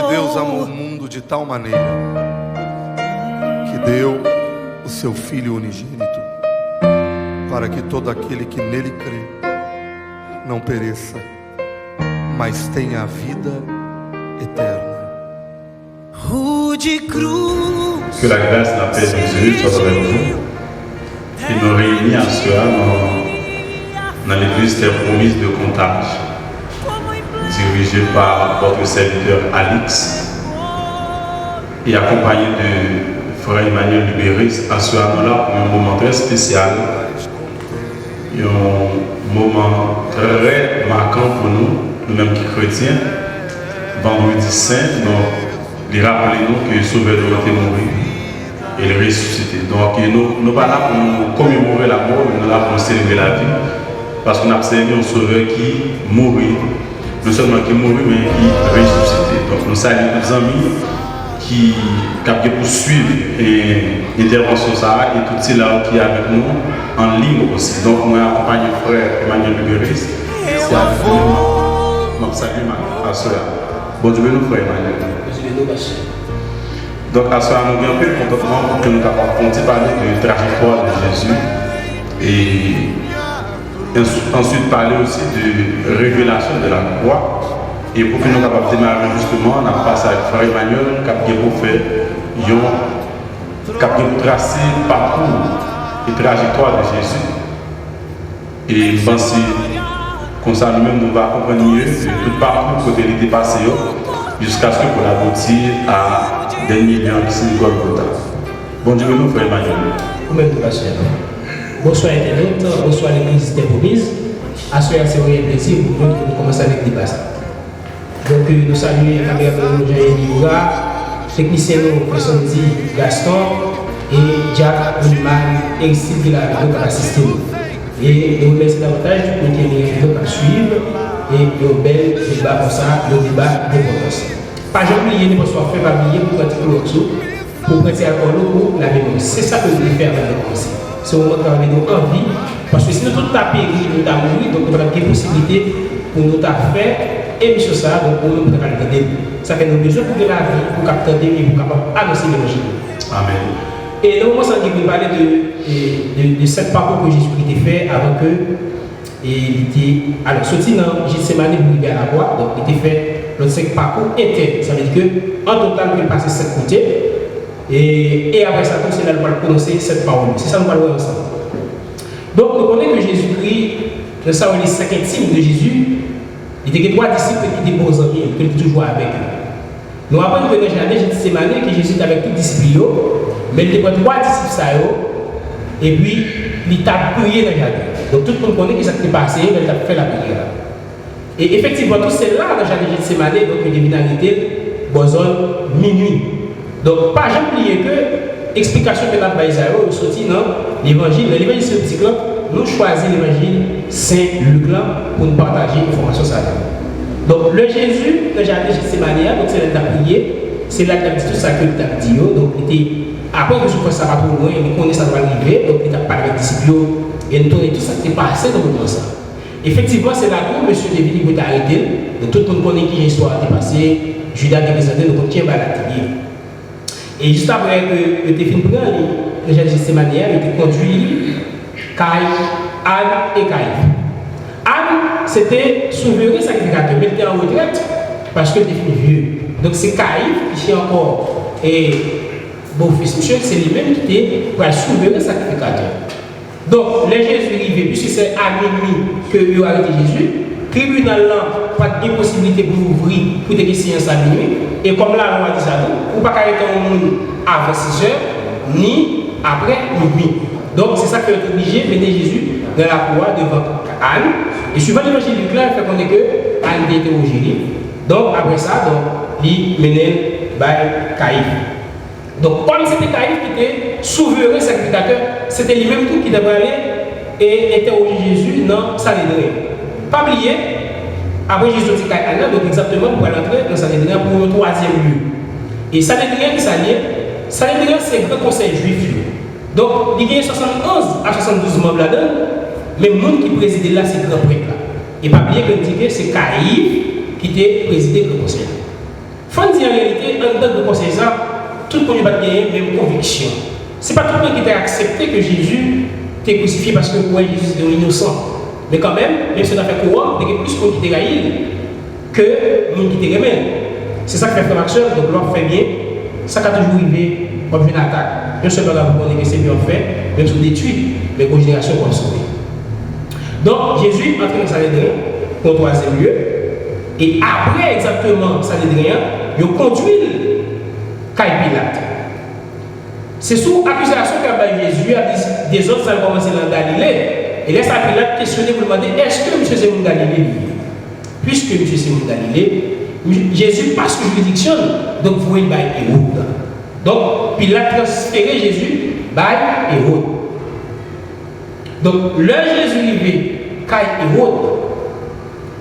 Deus amou o mundo de tal maneira que deu o seu Filho unigênito, para que todo aquele que nele crê não pereça, mas tenha a vida eterna. Que la grâce et la paix de Jésus soit avec vous, qui nous réunit en soi dans l'église Terre Promise de Contage, dirigée par votre serviteur Alix et accompagné de frère Emmanuel Libéris. En ce moment-là, pour un moment très spécial, un moment très marquant pour nous-mêmes qui chrétiens, vendredi saint. Donc, il rappelez-nous que le Sauveur doit être mort et il est ressuscité. Donc, nous ne sommes pas là pour commémorer la mort, nous sommes là pour célébrer la vie. Parce qu'on a observé un Sauveur qui mourit, non seulement qui mourit, mais qui est ressuscité. Donc, nous saluons nos amis qui ont poursuivre l'intervention et tout ceux là qui est avec nous en ligne aussi. Donc, moi, accompagne le frère Emmanuel Libéris. C'est avec nous. Donc, salut ma soeur. Bon Dieu, nous frère Emmanuel. Donc, à ce moment-là, nous avons un peu de contentement pour que nous puissions parler de la trajectoire de Jésus et ensuite parler aussi de révélation de la croix. Et pour que nous puissions démarrer justement, on a passé avec frère Emmanuel qui a pour faire, qui a pour tracer le parcours et trajectoire de Jésus. Et je pense que comme ça, nous-mêmes, nous allons comprendre mieux tout le parcours que il était passé jusqu'à ce que pour aboutir à des millions qui sont Golgotha. Bon Dieu, nous frère Emmanuel. Vous-même, bonsoir internautes, bonsoir l'église Terre Promise. À ce moment-là, c'est un plaisir pour nous de commencer avec des bases. Donc, nous saluons Gabriel Jean-Yves, technicien nous, Gaston et Jack Oliman et Sylvie Laville qui assistent. Et nous remercions davantage pour que nous à suivre et un bel débat pour ça, le débat d'importance. Pas jamais oublier, ne pas faire papier pour pratiquer l'autre, pour pratiquer pour la mémoire. C'est ça que nous voulons faire avant de commencer. C'est au moment où nous avons envie, parce que si nous tout tapons, nous avons mourir, donc nous avons des possibilités pour nous faire émission ça, donc pour nous faire l'aider. Ça fait nous besoin pour la vie, pour capter et pour capable annoncer l'évangile. Amen. Et nous, on va parler de cette parcours que Jésus a fait avant que il était alors sorti dans Gethsémani pour arriver à la croix. Donc il était fait le 5 parcours interne. Ça veut dire que en total il passait 7 côtés et après ça c'est là qu'on va prononcer cette parole. C'est ça nous allons voir ensemble. Donc nous connaissons que Jésus-Christ, nous savons les 5 intimes de Jésus, il était 3 disciples qui étaient bons amis, qui étaient toujours avec eux. Nous apprenons que dans le jardin de Gethsémani que Jésus était avec tous les disciples, mais il était 3 disciples et puis il a prié dans le jardin. Donc tout le monde connaît ce qui s'est passé, il a fait la prière. Et effectivement, tout c'est là dans le jardin de Gethsémani, donc il devait arrêter bonne minuit. Donc pas jamais oublier que l'explication que nous avons est sortie dans l'évangile. Dans l'évangile synoptique, nous choisissons l'évangile Saint-Luc pour nous partager l'information sur ça. Donc le Jésus, le jardin de Gethsémani, donc c'est là qu'il a prié, c'est là qu'il a dit tout ça que il a dit. Donc il était, après que je pense ça va trop loin, il connaît ça va arriver, donc il a parlé avec les disciples et nous tournons tout ça qui est passé dans le moment ça. Effectivement, c'est là que M. Devini peut arrêter, donc tout le monde connaît qui l'histoire est passée, Judas qui est présenté, donc on tient à la. Et juste après que le défini pour le jardin de Gethsémani, il était conduit Anne et Caïphe. Anne, c'était souverain sacrificateur, mais il était en retraite parce qu'il était vieux. Donc c'est Caïphe qui est encore et beau-fils, monsieur, c'est lui-même qui était pour souverain sacrificateur. Donc, les Jésus arrivé, puisque c'est à minuit que vous arrêtez Jésus, le tribunal n'a pas de possibilité pour ouvrir pour des séances à minuit. Et comme la loi dit ça, vous ne pouvez pas arrêter un monde avant 6 heures, ni après minuit. Donc, c'est ça que vous êtes obligé de mettre Jésus dans la croix devant Anne. Et suivant l'évangile du clan, il fait qu'on est que Anne était interrogée. Donc, après ça, il menait par Caïphe. Donc, comme c'était Caïphe qui était souverain sacrificateur, c'était lui-même tout qui devait aller et interroger Jésus dans Sanhédrin. Pas oublier, après Jésus dit Caïphe, donc exactement pour aller entrer dans Sanhédrin pour le 3e lieu. Et Sanhédrin qui s'allie, Sanhédrin c'est le grand conseil juif. Donc, il y a 71 à 72 membres là-dedans, mais le monde qui préside là, c'est le grand prêtre là. Et pas oublier que c'est Caïphe qui était présidé du conseil. faut dire en réalité, en tant que conseiller ça, tout le monde va gagner même conviction. Ce n'est pas tout le monde qui a accepté que Jésus était crucifié parce que ouais, Jésus était innocent. Mais quand même si on a fait courant, il y a plus de monde qui était raïl que de monde qui était remède. C'est ça que fait frère Maxwell, donc l'on fait bien. Ça a toujours arrivé comme une attaque. Non seulement vous connaissez que c'est bien fait, même si on détruit, mais pour génération qu'on sauve. Donc Jésus entre dans Sanhédrin pour le troisième lieu. Et après exactement Sanhédrin, il conduit Caï Pilate. C'est sous accusation qu'a Jésus a dit des autres ça a commencé dans Galilée. Et là, ça Pilate questionner pour demander est-ce que monsieur c'est mon Galilée? Puisque monsieur c'est mon Galilée, Jésus passe une juridiction, donc vous voyez par Hérode. Donc Pilate transféré Jésus par Hérode. Donc le Jésus arrivé car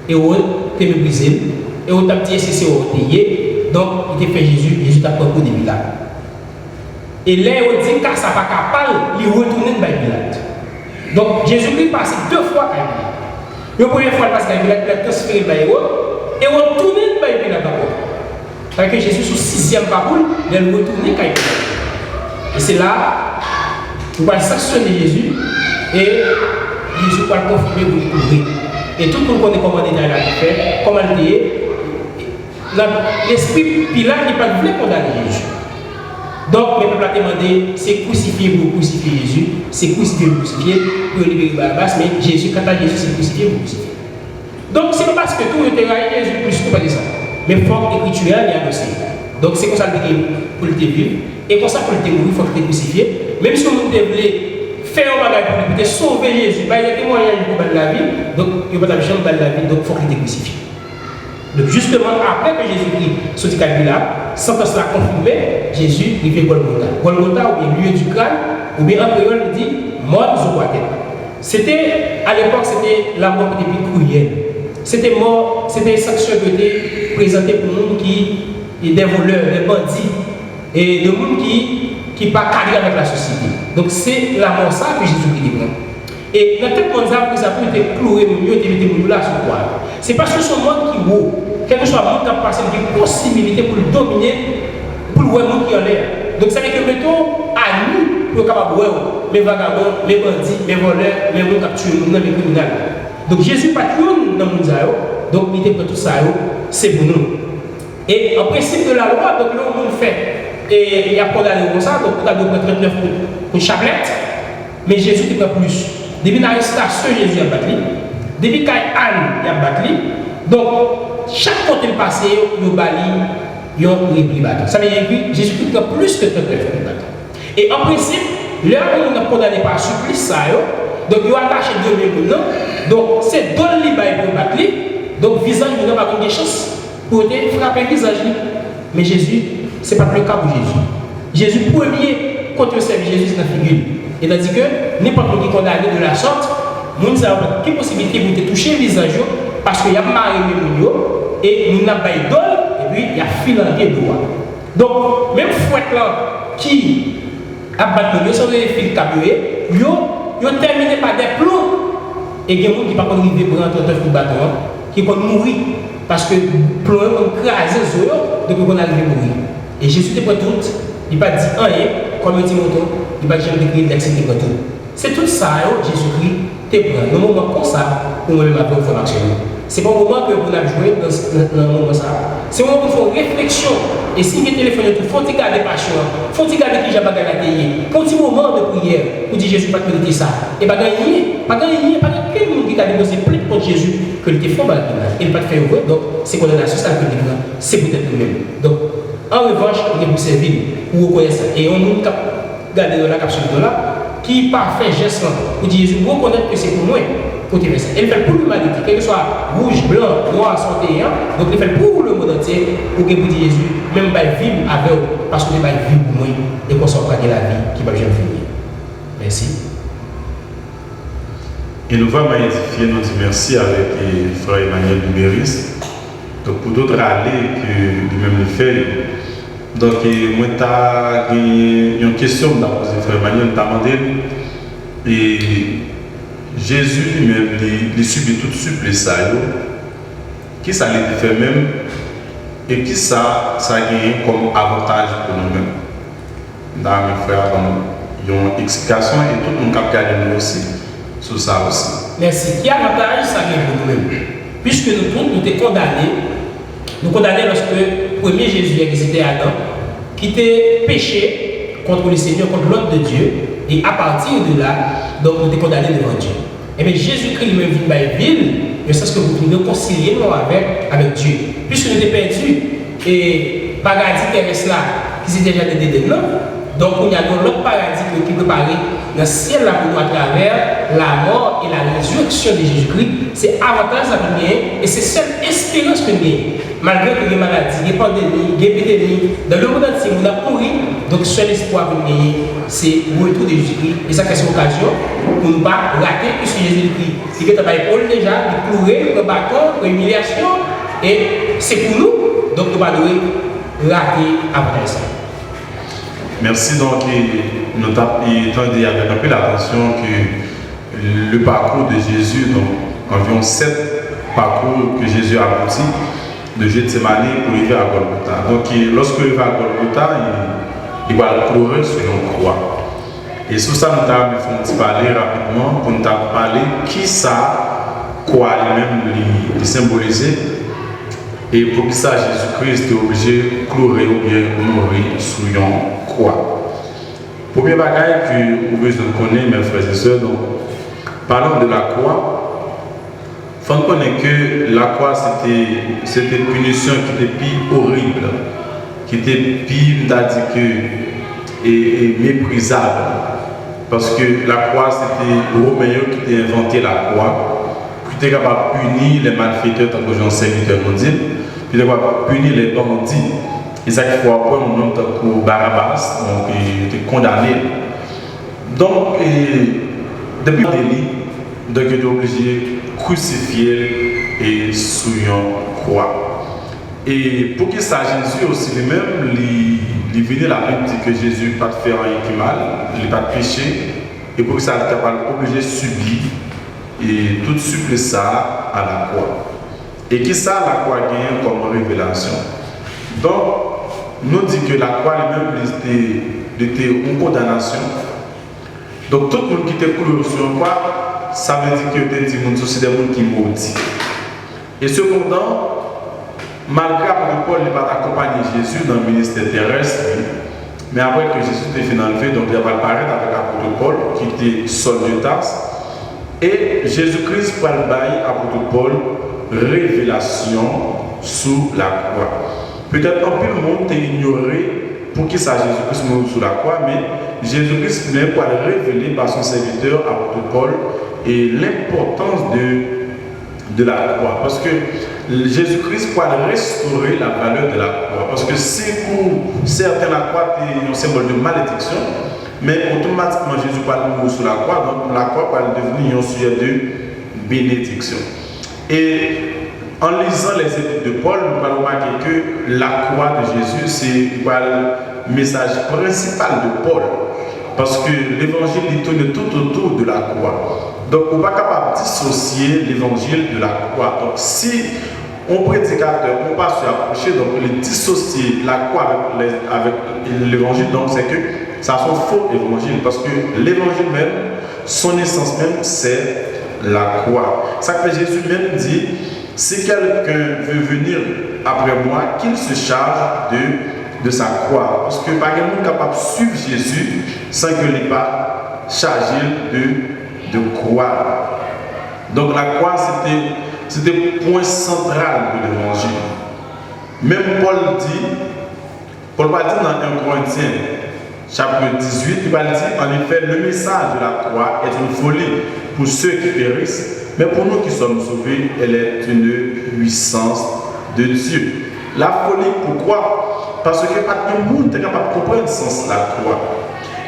Hérode était méprisé, Hérode a dit c'est orteillé, donc il était fait Jésus t'a pris de Pilate. Et là Hérode dit car ça pas capable, il retourne par Pilate. Donc Jésus-Christ passe 2 fois par Pilate. La première fois parce qu'il a transféré par Hérode et retourne par Pilate d'abord. Parce que Jésus sous 6e parole, il retourne par Pilate. Et c'est là où on va sanctionner Jésus et Jésus va le confirmer pour le couvrir. Et tout le monde connaît comment il a fait, comment il est. L'esprit Pilate n'est pas voulu condamner Jésus. Donc, le peuple a demandé, c'est crucifié pour crucifier Jésus, c'est crucifié pour crucifier, pour libérer Barabbas, mais Jésus, quand à Jésus, c'est crucifié pour crucifier. Donc, c'est pas parce que tout était là, Jésus plus que pas de ça. Mais forme écriturelle, il y a aussi. Donc, c'est comme ça que pour le vivre, et comme ça pour le mourir, il faut que tu crucifié. Même si on voulait faire un bagage pour peut-être sauver Jésus, il y a des moyens pour la vie, donc il n'y a pas de la vie, donc il faut qu'il te crucifié. Donc justement, après que Jésus-Christ sortit de Pilate, sans que cela confirmé, Jésus il fait Golgotha. Golgotha, ou bien lieu du crâne, ou bien en créole, il dit mort sur la tête. C'était, à l'époque, c'était la mort qui était plus cruelle. C'était mort, c'était une sanction qui était présentée pour le monde qui est des voleurs, des bandits, et le monde qui n'est pas cadré avec la société. Donc c'est la mort ça que Jésus-Christ prend. Et dans tout le monde, ça peut être cloué, mieux, de là sur quoi. C'est parce que ce monde qui est haut, quel que soit le monde qui a passé, il y a une possibilité pour le dominer, pour le monde qui en l'air. Donc ça veut dire que mettons à nous, pour le capable de voir les vagabonds, les bandits, les voleurs, les gens qui tuent, les criminels. Donc Jésus pas tout dans le monde, donc il était pour tout ça, c'est pour nous. Et en principe de la loi, donc le monde fait, et il y a condamné comme ça, donc il a donné 39 pour chapelet, mais Jésus ne pas plus. Depuis l'arrestation, Jésus a battu. Depuis qu'Anne a battu. Donc, chaque fois qu'il passait, il a battu, il a repris battu. Ça veut dire que Jésus-Christ a plus que 39 battu. Et en principe, là où on a condamné par supplice, donc il a attaché 2 000 donc c'est dans le libre pour battre. Donc, le visage n'a pas de chance pour frapper le visage. Mais Jésus, ce n'est pas le cas pour Jésus. Jésus, premier, quand on serve Jésus, c'est la figure. Et tandis que n'importe qui condamné de la sorte, nous avons quelle possibilité de toucher le visage parce qu'il y a maré et nous n'avons pas d'idole et puis il y a filanté de droit. Donc, même fouette là qui a battu, sur les fils cabrés, ils ont terminé par des plombs. Et il y a des gens qui ne peuvent pas arriver pour rentrer dans le bâton, qui vont mourir parce que plomb ont crasé les yeux, donc ils vont arriver à mourir. Et Jésus te prend tout, il n'a pas dit rien, comme il dit mon ton. Il va jamais décrire l'excès de tout. C'est tout ça, Jésus-Christ te prend. Dans un moment comme ça, pour nous-mêmes après faire l'action. C'est pas un moment que vous avez joué dans un moment comme ça. C'est un moment où il faut réflexion. Et si vous téléphonez, il faut garder passion, il faut garder qui j'ai pas gagné. Pour un petit moment de prière, pour dire Jésus pas mériter ça. Et pas gagner, pas quel monde qui a déposé plus contre Jésus que le défaut mal. Il pas fait heureux, donc c'est condamnation, ça que c'est peut-être nous-mêmes. Donc, en revanche, il vous servir, vous reconnaissez ça. Et on nous garder dans la capsule de là, qui parfait geste pour dire Jésus, vous reconnaître que c'est pour moi. Côté ça. Il fait pour l'humanité, quel que soit rouge, blanc, noir, santé, donc il fait pour le monde entier, pour que vous dites Jésus, même pas vivre avec vous, parce que vous n'avez pas vivre pour moi, et qu'on soit pas de la vie qui va jamais finir. Merci. Et nous allons édifier notre merci avec frère Emmanuel Duméris. Donc pour d'autres aller que lui-même le fait. Donc, moi, j'ai une question que j'ai posée, frère Emmanuel, j'ai demandé, et Jésus lui-même, il subit toute supplice, qui ça lui fait même Et qui ça a gagné comme avantage pour nous-mêmes. Dans mes frères, il y a une explication et tout le monde a regardé nous aussi sur ça aussi. Merci. Qui avantage ça gagne pour nous-mêmes? Puisque nous tous, nous sommes condamnés lorsque le premier Jésus existait Adam, qui était péché contre le Seigneur, contre l'ordre de Dieu, et à partir de là, donc nous sommes condamnés devant Dieu. Et bien Jésus-Christ lui-même vient dans la ville, mais c'est ce que vous pouvez réconcilier avec Dieu. Puisque nous sommes perdus, et paradis terrestre là, qui s'est déjà dédé non. Donc il y a l'autre paradis qui est préparé dans le ciel là pour nous à travers la mort et la résurrection de Jésus-Christ. C'est avantage à nous et c'est seule espérance que nous avons. Malgré que les maladies, les pandémies, les épidémies, dans le monde entier, on a pourri. Donc seul espoir que nous avons, c'est le retour de Jésus-Christ. Et ça, c'est une occasion pour ne pas rater, puisque Jésus-Christ, il est à l'épaule déjà, il pleurait, le bâton, l'humiliation. Et c'est pour nous, donc nous ne devons pas rater après ça. Merci. Donc, nous attendons avec un peu l'attention que le parcours de Jésus, donc environ 7 parcours que Jésus a abouti de Gethsémani pour arriver à Golgotha. Donc, lorsque il va à Golgotha, il va courir sur une croix. Et sur ça, nous allons parler rapidement pour nous parler qui ça, quoi lui-même lui symboliser. Et pour que ça, Jésus-Christ est obligé de courir ou bien mourir sur une croix. Premier bagage que vous connaissez, mes frères et sœurs, donc, parlons de la croix. Il faut connaître que la croix, c'était une punition qui était plus horrible, qui était plus, et méprisable. Parce que la croix, c'était le Romain qui a inventé la croix, qui était capable de punir les malfaiteurs, tant que j'en sais, puis de punir les bandits. Et ça qu'il faut apprendre un homme comme Barabbas, donc il était condamné. Donc, depuis le délit, donc il est obligé de crucifier et sur une croix. Et pour qu'il s'agisse Jésus aussi lui-même, il venait la Bible dit que Jésus n'a pas fait rien qui mal, il n'a pas péché, et pour que ça soit obligé de subir et tout supplier ça à la croix. Et qui ça la croix gagne comme révélation. Donc, nous dit que la croix elle-même était une condamnation. Donc tout le monde qui était cloué sur une croix, ça veut dire que des gens sont des gens qui maudits. Et cependant, malgré que Paul n'a pas accompagné Jésus dans le ministère terrestre, mais après que Jésus était fait enlever, donc il va apparaître avec l'apôtre Paul qui était Saul de Tarse. Et Jésus-Christ va le bailler à l'apôtre Paul révélation sous la croix. Peut-être un peu le monde est ignoré pour qui ça Jésus-Christ mourit sous la croix, mais Jésus-Christ vient pour le révéler par son serviteur apôtre Paul et l'importance de la croix. Parce que Jésus-Christ va restaurer la valeur de la croix. Parce que si pour certains la croix est un symbole de malédiction, mais automatiquement Jésus va mourir sous la croix, donc la croix va devenir un sujet de bénédiction. Et en lisant les épîtres de Paul, nous allons remarquer que la croix de Jésus, c'est le message principal de Paul. Parce que l'évangile tourne tout autour de la croix. Donc, on n'est pas capable de dissocier l'évangile de la croix. Donc, si un prédicateur, on passe à approcher, donc il dissocier la croix avec l'évangile, donc c'est que ça sont faux évangile. Parce que l'évangile même, son essence même, c'est la croix. Ça que Jésus même dit, si quelqu'un veut venir après moi, qu'il se charge de sa croix. Parce que pas quelqu'un est capable de suivre Jésus sans qu'il n'ait pas chargé de croire. Donc la croix, c'était le point central de l'évangile. Même Paul va dire dans 1 Corinthiens, chapitre 18, il va dire, en effet, le message de la croix est une folie pour ceux qui périssent, mais pour nous qui sommes sauvés, elle est une puissance de Dieu. La folie, pourquoi? Parce que pas tout le monde est capable de comprendre le sens de la croix.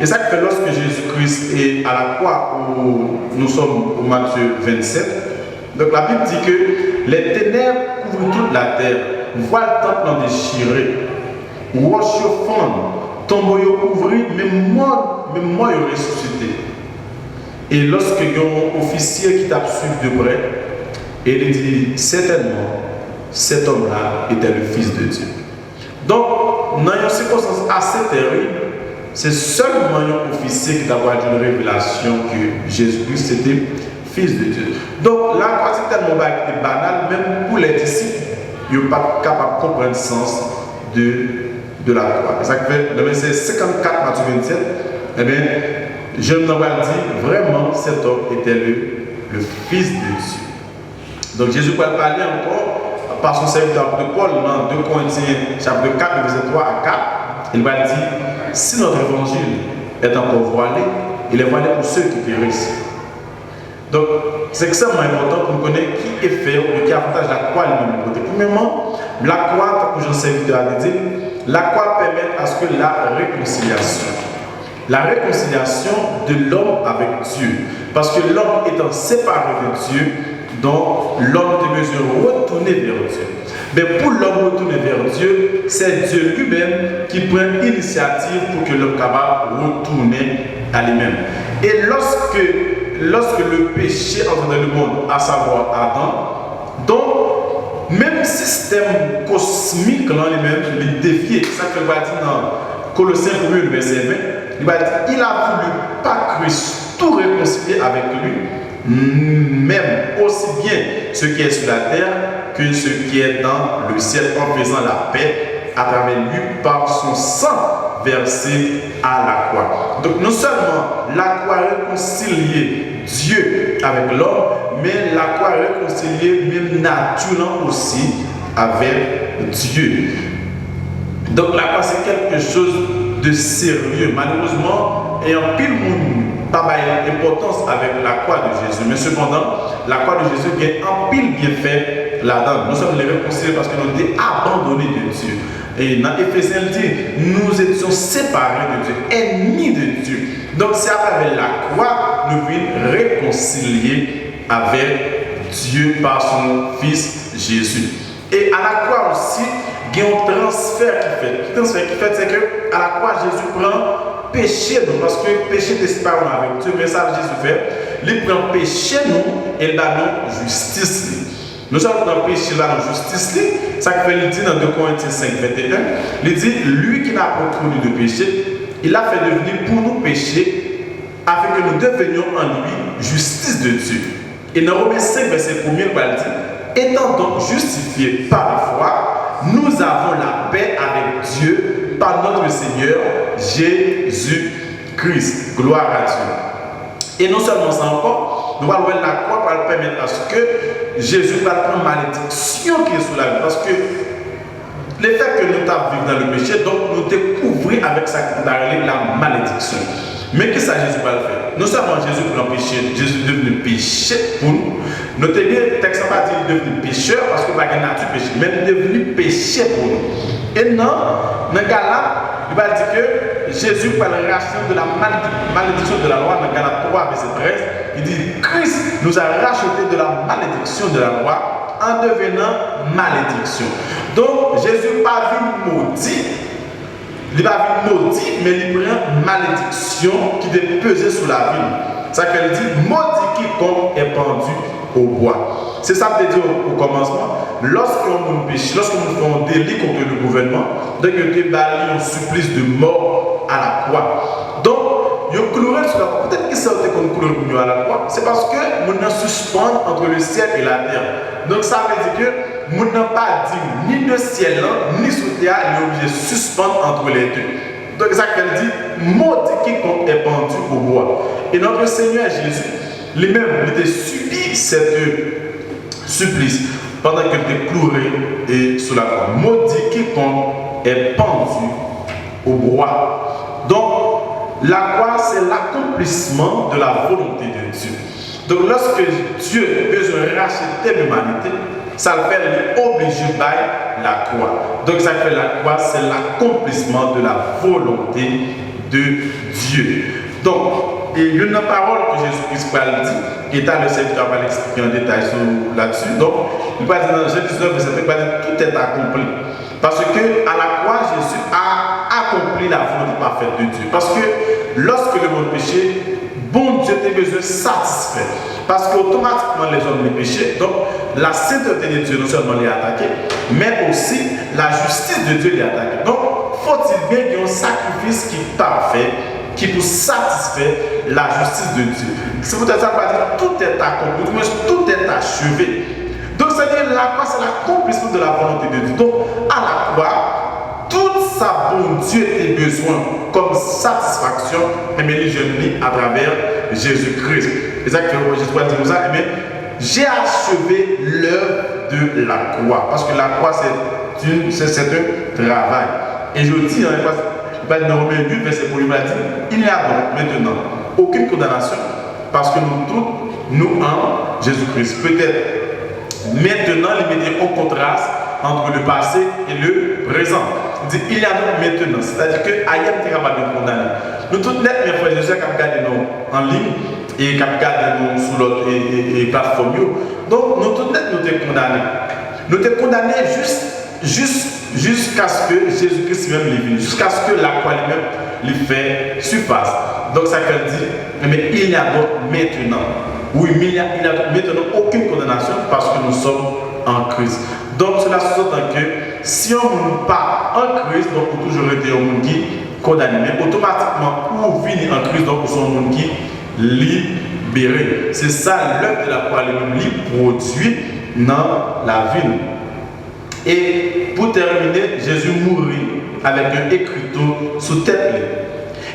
Et ça fait lorsque Jésus-Christ est à la croix, où nous sommes au Matthieu 27, donc la Bible dit que les ténèbres couvrent toute la terre, voient le temple en déchiré, roche fond, tombeau ouvri, même moi ressuscité. Et lorsque il y a un officier qui t'a suivi de près, il dit certainement, cet homme-là était le Fils de Dieu. Donc, dans une circonstance assez terrible, c'est seulement un officier qui a eu une révélation que Jésus-Christ était Fils de Dieu. Donc, la croix, c'est tellement banal, même pour les disciples, ils ne sont pas capables de comprendre le sens de la croix. C'est ça qui fait, le verset 54, Matthieu 27, eh bien, je me dit vraiment, cet homme était le Fils de Dieu. Donc, Jésus va parler encore par son serviteur de Paul dans 2 Corinthiens, chapitre 4, verset 3 à 4. Il va dire, si notre évangile est encore voilé, il est voilé pour ceux qui périssent. Donc, c'est extrêmement important pour connaître qui est fait ou qui avantage la croix lui-même. Premièrement, la croix, comme j'en serviteur a dit, la croix permet à ce que la réconciliation de l'homme avec Dieu. Parce que l'homme étant séparé de Dieu, donc l'homme devait se retourner vers Dieu. Mais pour l'homme retourner vers Dieu, c'est Dieu lui-même qui prend l'initiative pour que l'homme capable de retourner à lui-même. Et lorsque le péché entre dans le monde, à savoir Adam, donc même système cosmique en lui-même, il défié. C'est ça que va dire dans Colossiens 1, verset 20. Il va dire, il a voulu pas Christ tout réconcilier avec lui, même aussi bien ce qui est sur la terre que ce qui est dans le ciel, en faisant la paix à travers lui par son sang versé à la croix. Donc non seulement la croix réconcilier Dieu avec l'homme, mais la croix réconcilier même naturellement aussi avec Dieu. Donc la croix c'est quelque chose de sérieux. Malheureusement, et en pile monde pas d'importance avec la croix de Jésus, mais cependant, la croix de Jésus gagne en pile bienfait là-dedans. Nous sommes les réconciliés parce que nous avons été abandonnés de Dieu. Et dans Éphésiens, il dit, nous étions séparés de Dieu, ennemis de Dieu. Donc c'est à travers la croix nous venons réconcilier avec Dieu par son Fils Jésus. Et à la croix aussi, il y a un transfert qui fait. Le transfert qui fait, c'est qu'à la croix, Jésus prend péché nous, parce que péché n'est pas avec Dieu, mais ça Jésus fait. Il prend péché nous et il donne nous justice. Nous sommes dans le péché là, dans justice. Ça fait il dit dans 2 Corinthiens 5, 21, il dit, lui qui n'a pas connu de péché, il a fait devenir pour nous péché, afin que nous devenions en lui justice de Dieu. Et dans Romains 5, verset 1, il va dire, étant donc justifiés par la foi, nous avons la paix avec Dieu par notre Seigneur Jésus-Christ. Gloire à Dieu. Et non seulement ça encore, nous allons voir la croix pour permettre à ce que Jésus va prendre malédiction qui est sous la vie. Parce que le fait que nous avons vécu dans le péché, donc nous découvrons avec ça qui la malédiction. Mais qu'est-ce que Jésus va le faire? Non seulement Jésus pour l'empêcher, Jésus est devenu péché pour nous. Notez bien, le texte n'a pas dit qu'il est devenu pécheur parce qu'il n'a pas nature péché, mais il est devenu péché pour nous. Et non, dans le cas là, il va dire que Jésus par la racheter de la malédiction de la loi, dans Galates 3, verset 13, il dit Christ nous a racheté de la malédiction de la loi en devenant malédiction. Donc Jésus n'a pas vu maudit. Il va venir maudit, mais il prend malédiction qui devait peser sur la vie. Ça qu'elle dit, maudit quiconque est pendu au bois. C'est ça que je dis au commencement. Lorsqu'on péché, lorsqu'on fait un délit contre le gouvernement, donc il y a un supplice de mort à la croix. Donc, il y a cloué sur la croix. Peut-être que ça a été qu'on cloué à la croix. C'est parce que nous nous suspendons entre le ciel et la terre. Donc ça veut dire que nous n'avons pas dit ni de ciel ni sous terre, il est obligé de suspendre entre les deux. Donc ça qu'elle dit, maudit quiconque est pendu au bois. Et notre Seigneur Jésus, lui-même, il a subi cette supplice pendant qu'il était cloué et sous la croix. Maudit quiconque est pendu au bois. Donc la croix, c'est l'accomplissement de la volonté de Dieu. Donc lorsque Dieu veut racheter l'humanité, ça le fait obligé par la croix. Donc ça fait la croix, c'est l'accomplissement de la volonté de Dieu. Donc, et une parole que Jésus-Christ dit, qui est à le serviteur va l'expliquer en détail là-dessus. Donc, il va dire dans Jean 19, verset 5, tout est accompli. Parce que à la croix, Jésus a accompli la volonté parfaite de Dieu. Parce que lorsque le monde péché, bon Dieu tes besoins satisfaits. Parce qu'automatiquement les hommes les péchés, donc la sainteté de Dieu non seulement les attaquée, mais aussi la justice de Dieu les attaquée. Donc, faut-il bien qu'il y ait un sacrifice qui est parfait, qui peut satisfaire la justice de Dieu. C'est pour ça que tout est accompli, tout est achevé. Donc, c'est-à-dire la croix, c'est l'accomplissement de la volonté de Dieu. Donc, à la croix, toute sa bonne Dieu tes besoins comme satisfaction, mais les jeunes à travers Jésus-Christ. Exactement, Jésus va dire ça, j'ai achevé l'œuvre de la croix. Parce que la croix, c'est un travail. Et je dis, dans Romains 8, verset 1, il va dire, il n'y a donc maintenant aucune condamnation, parce que nous tous, nous en Jésus-Christ. Peut-être maintenant, il met un contraste entre le passé et le présent. Il dit, il y a donc maintenant, c'est-à-dire que Ayam est capable de condamner. Nous tous net, mes frères et sœurs, qui regardent nous en ligne et qui regardent nous sur l'autre plateforme. Donc, nous tous net, nous sommes condamnés. Nous sommes condamnés jusqu'à ce que Jésus-Christ même les vienne, jusqu'à ce que la croix lui-même les fait surface. Donc, ça veut dire, mais il y a donc maintenant, oui, mais il n'y a maintenant aucune condamnation parce que nous sommes en Christ. Donc, cela sous-entend que si on n'est pas en Christ, donc on toujours été un monde qui condamné, mais automatiquement, pour venir en Christ, donc on sont un monde qui libéré. C'est ça l'œuvre de la croix lui produit dans la vie. Et pour terminer, Jésus mourit avec un écriteau sous tête.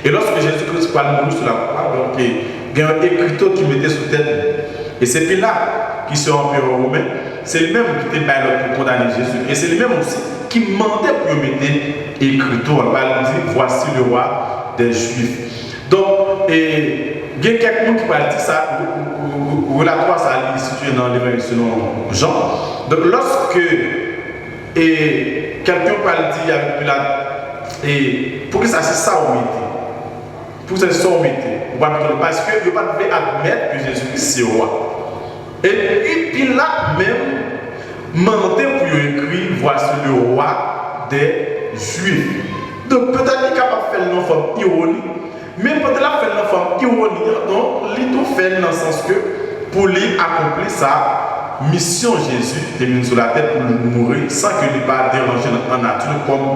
Et lorsque Jésus-Christ mourit sur la croix, donc il y a un écriteau qui mettait sous tête. Et c'est Pilate qui se empereur romain, c'est lui-même qui était pour condamner Jésus. Et c'est lui-même aussi qui mandait pour mettre écriteau. On va dire, voici le roi des Juifs. Donc, il y a quelqu'un qui va dire ça, où la croix, ça est situé dans l'évangile selon Jean. Donc, lorsque quelqu'un va dire avec Pilate, et pour que ça c'est ça on mettait, pour que ça c'est ça on mettait, parce qu'il ne pas admettre que Jésus-Christ c'est roi. Et Pilate même mandait pour écrire voici le roi des Juifs. Donc peut-être qu'il est capable de faire une forme ironique, mais peut-être qu'il a fait une forme ironique, donc il tout fait dans le sens que pour lui accomplir ça. Mission Jésus était mis sur la tête pour mourir sans que lui pas déranger en nature comme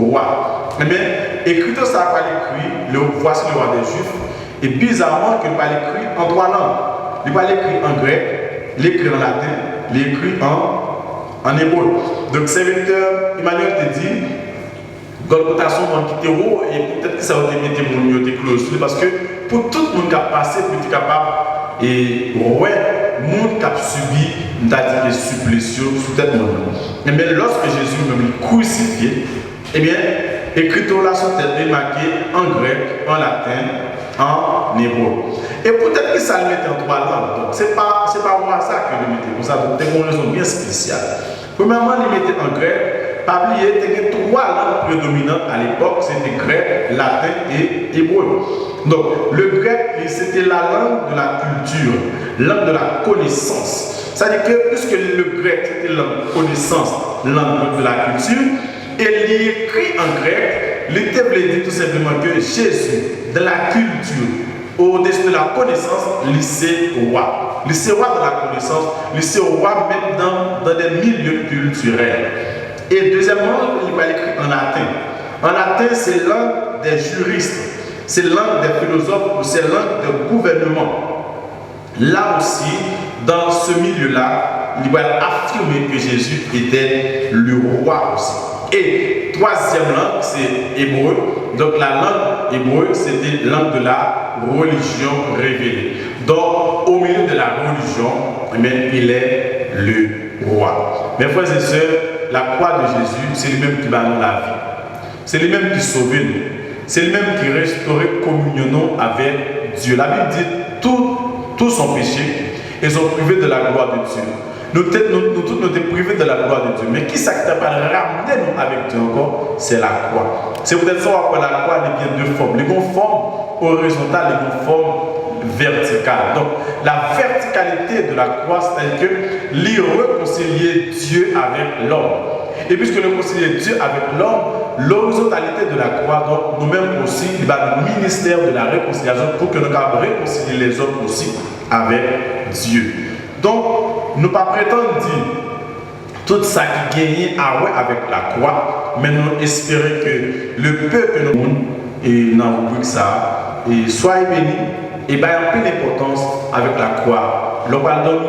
roi. Mais écriture ça pas écrit, le voici le roi des Juifs, et bizarrement qu'il pas écrit en trois langues. Il pas écrit en grec, l'écrit en latin, l'écrit en hébreu. Donc serviteur Emmanuel te dit Golgotha son monde qui était haut et peut-être que ça aurait été mon mieux close parce que pour tout le monde qui a passé pour être capable et ouais, le monde qui a subi des supplices sous tête monde. Mais lorsque Jésus même crucifié, eh bien, écriture là sur tête est marquée en grec, en latin, en hébreu. Et peut-être que ça le mettait en trois langues. Donc c'est pas moi ça que le mettait. Pour ça, donc c'est une raison bien spéciale. Premièrement, il mettait en grec. Pas oublier, il y avait trois langues prédominantes à l'époque, c'était grec, latin et hébreu. Donc, le grec, c'était la langue de la culture, langue de la connaissance. C'est-à-dire que, puisque le grec, c'était la connaissance, langue de la culture, et il écrit en grec, il dit tout simplement que Jésus, de la culture, au-dessus de la connaissance, lycée roi. Lycée roi de la connaissance, lycée roi même dans des milieux culturels. Et deuxièmement, il va écrire en latin. En latin, c'est langue des juristes, c'est langue des philosophes, c'est langue de gouvernement. Là aussi, dans ce milieu-là, il va affirmer que Jésus était le roi aussi. Et troisième langue, c'est hébreu. Donc la langue hébreu, c'était langue de la religion révélée. Donc au milieu de la religion, il est le roi. Mes frères et sœurs, la croix de Jésus, c'est lui-même qui va nous la vie. C'est lui-même qui sauve nous. C'est lui-même qui restaure communion avec Dieu. La Bible dit tout son péché, ils sont privés de la gloire de Dieu. Nous tous nous sommes privés de la gloire de Dieu. Mais qui s'accepte à ramener nous avec Dieu encore? C'est la croix. C'est peut-être ça qu'on la croix, il y a deux formes. Les formes horizontales, les formes verticales. Donc la verticalité de la croix, c'est-à-dire que l'y réconcilier Dieu avec l'homme. Et puisque nous concilions Dieu avec l'homme, l'horizontalité de la croix, donc nous-mêmes aussi, il va le ministère de la réconciliation pour que nous puissions réconcilier les hommes aussi avec Dieu. Donc, nous ne pas prétendre dire tout ça qui gagne avec la croix, mais nous espérons que le peu que nous avons et dans le rubrique ça, et soyez bénis, et bien il y a une importance avec la croix. Le pardon,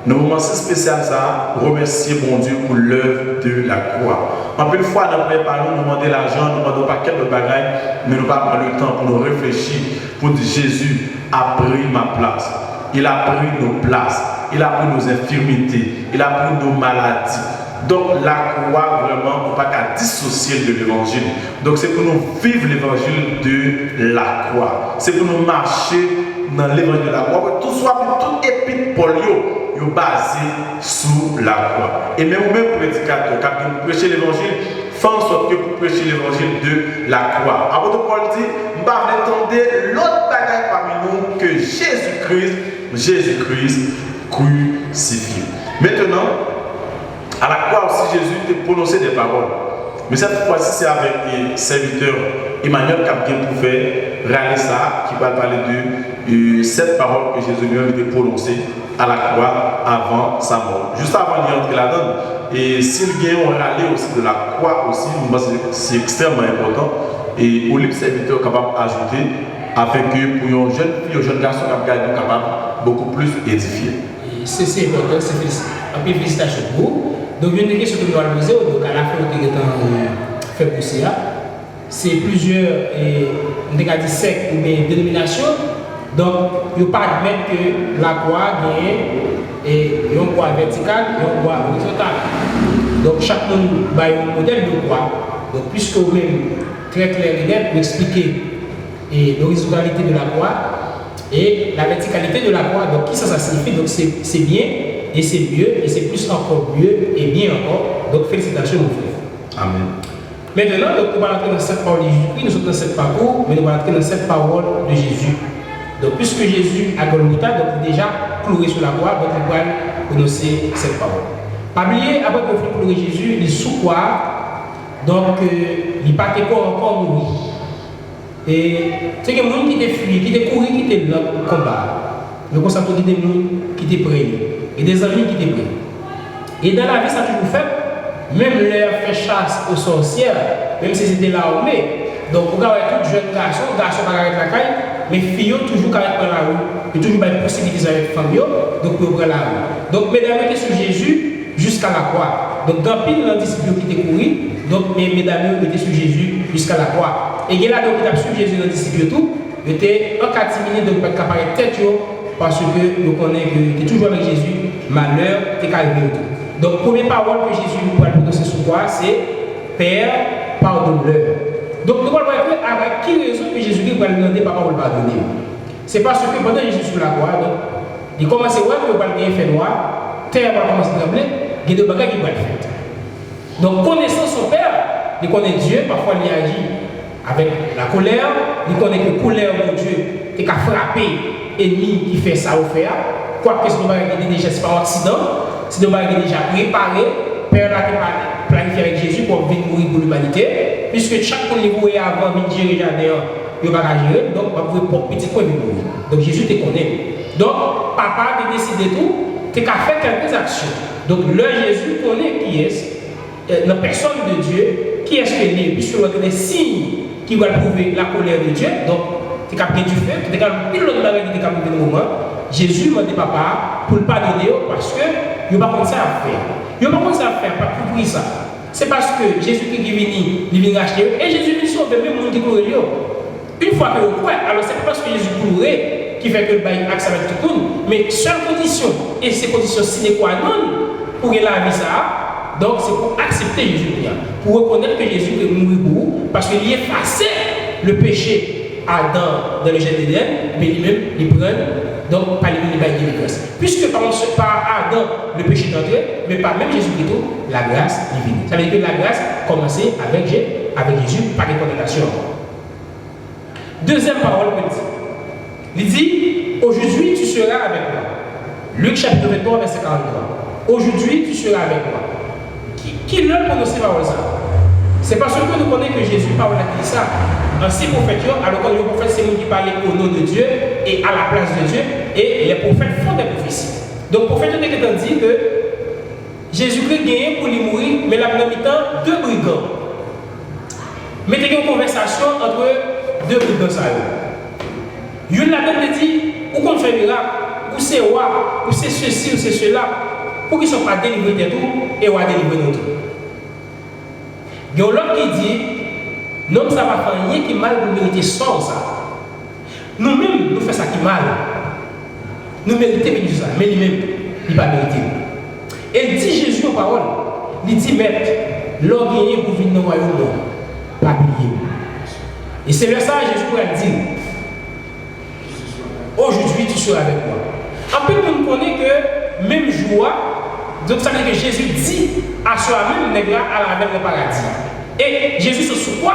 nous moments spécial ça, remercier mon Dieu pour l'œuvre de la croix. En plus de fois, nous préparons, nous demandons l'argent, nous demandons pas quelques bagages, mais nous pas prendre le temps pour nous réfléchir, pour dire Jésus a pris ma place. Il a pris nos places, il a pris nos infirmités, il a pris nos maladies. Donc la croix, vraiment, on ne peut pas dissocier de l'évangile. Donc c'est pour nous vivre l'évangile de la croix. C'est pour nous marcher dans l'évangile de la croix. Tout soit, tout épître polio, est basé sur la croix. Et même prédicateur, quand vous prêchez l'évangile, faites en sorte que vous prêchez l'évangile de la croix. Apôtre Paul dit, nous ne pouvons pas attendre l'autre bagage parmi nous que Jésus-Christ crucifié. Maintenant, à la croix aussi, Jésus a prononcé des paroles. Mais cette fois-ci, c'est avec les serviteurs Emmanuel Capguin pour faire réaliser ça, qui va parler de cette parole que Jésus lui-même a prononcée à la croix avant sa mort. Juste avant d'y entrer là-dedans, et s'il y a un râler aussi de la croix aussi, c'est extrêmement important. Et au libre serviteur capable d'ajouter, afin que pour un jeune fille, un jeune garçon capable beaucoup plus édifier. C'est important, c'est un peu félicitations pour vous. Donc, il y a une question que nous allons poser, donc à la fin de fait pour ça. C'est plusieurs sectes ou bien dénominations. Donc, il ne faut pas admettre que la croix gagne une croix verticale et une croix horizontale. Donc, chaque monde a un modèle de croix. Donc, puisque vous-même, très clair et net, vous expliquez l'horizontalité de la croix et la verticalité de la croix. Donc, qui ça signifie? Donc, c'est bien. Et c'est mieux, et c'est plus encore mieux, et bien encore. Donc, félicitations, mon frère. Amen. Maintenant, donc, nous allons entrer dans cette parole de Jésus-Christ, nous sommes dans cette parcours, mais nous allons entrer dans cette parole de Jésus. Donc, puisque Jésus a Golgotha, donc il est déjà cloué sur la croix, donc nous allons prononcer cette parole. Pas oublier, après qu'on fait clouer Jésus, il est sous croix, donc il n'est pas encore mourir. Et c'est que les gens qui étaient fuis, qui étaient couru, qui étaient dans le combat. Le concept des gens qui étaient prêts. Et des amis qui étaient prêts. Et dans la vie, ça a toujours fait, même leur fait chasse aux sorcières, même si c'était l'armée. Donc, vous avez tout jeune garçon qui arrête la caille, mais filles toujours qui arrêtent la rue. Il y a toujours une possibilité avec la famille, donc pour prendre la rue. Donc, mesdames étaient sur Jésus jusqu'à la croix. Donc, dans pile, les disciples qui étaient courus, donc, mesdames étaient sur Jésus jusqu'à la croix. Et il y a là, donc, qui a suivi Jésus dans les disciples tout, il était en catimini de ne pas être tête, parce que nous connaissons que tu es toujours avec Jésus, malheur, tu es arrivé. Donc, première parole que Jésus nous va prononcer sur toi, c'est Père, pardonne-leur. Donc, nous allons voir avec qui raison que Jésus va lui demander papa pour le pardonner. C'est parce que pendant Jésus sur la croix, il commence à voir que le balcon fait noir, terre va commencer à trembler, il y a des bagages qui vont être faits. Donc, connaissant son Père, il connaît Dieu, parfois il agit avec la colère, il connaît que la colère de Dieu, tu as frappé ennemi qui fait ça ou faire, quoique ce n'est déjà pas un accident, c'est déjà préparé, Père a planifié avec Jésus pour venir mourir pour l'humanité, puisque chaque fois que vous voyez avant de gérer jardin, il va gérer, donc vous pouvez pour petit point de mourir. Donc Jésus te connaît. Donc papa a décidé tout, tu as fait quelques actions. Donc le Jésus connaît qui est, la personne de Dieu, qui est-ce qu'il est, puisque vous avez des signes qui vont prouver la colère de Dieu. Donc tu as du fait, tu as pile l'autre bagage qui est capable de moment. Jésus m'a dit papa pour ne pas donner parce que il n'a pas commencé à faire. Il n'a pas commencé à faire, pas pour ça. C'est parce que Jésus qui est venu, il vient racheter et Jésus vient sauver même monde qui courait. Une fois que vous croyez, alors c'est pas parce que Jésus courait qui fait que le bail accepte avec tout le monde, mais seule condition, et ces conditions sine qua non pour que la vie ça, donc c'est pour accepter Jésus, pour reconnaître que Jésus est mort pour vous, parce qu'il a effacé le péché Adam dans le jardin d'Éden, mais lui-même, il prend, donc par lui-même, il va y grâce. Puisque par Adam, le péché est entré, mais par même Jésus-Christ, la grâce divine. Ça veut dire que la grâce commençait avec Jésus, par les condamnations. Deuxième parole, il dit, aujourd'hui tu seras avec moi. Luc chapitre 23, verset 43. Aujourd'hui tu seras avec moi. Qui leur prononce parole ça? C'est parce que nous connaissons que Jésus parle à qui ça. Ainsi, prophètes, alors que les prophètes, c'est nous qui parlent au nom de Dieu et à la place de Dieu, et les prophètes font des prophéties. Donc, les prophètes ont dit que Jésus-Christ gagnait pour lui mourir, mais la première mi-temps, 2 brigands. Mettez une conversation entre 2 brigands. Une là-dedans dit, ou qu'on fait miracle, ou c'est roi, ou c'est ceci, ou c'est cela, pour qu'ils ne soient pas délivrés de tout, et ou à délivrer de tout. Il y a l'autre qui dit, non, ça va faire rien qui mal pour mériter sans ça. Nous-mêmes, nous faisons ça qui mal. Nous méritons ça, mais lui-même, il va mériter. Et il dit Jésus en parole, il dit, maître, l'or gagné pour venir dans le royaume, pas oublier. Et c'est le ça Jésus a dit, aujourd'hui tu seras avec moi. En plus, nous connaissons que même joie, donc ça veut dire que Jésus dit à soi-même, nègre avec le paradis. Et Jésus se sous quoi?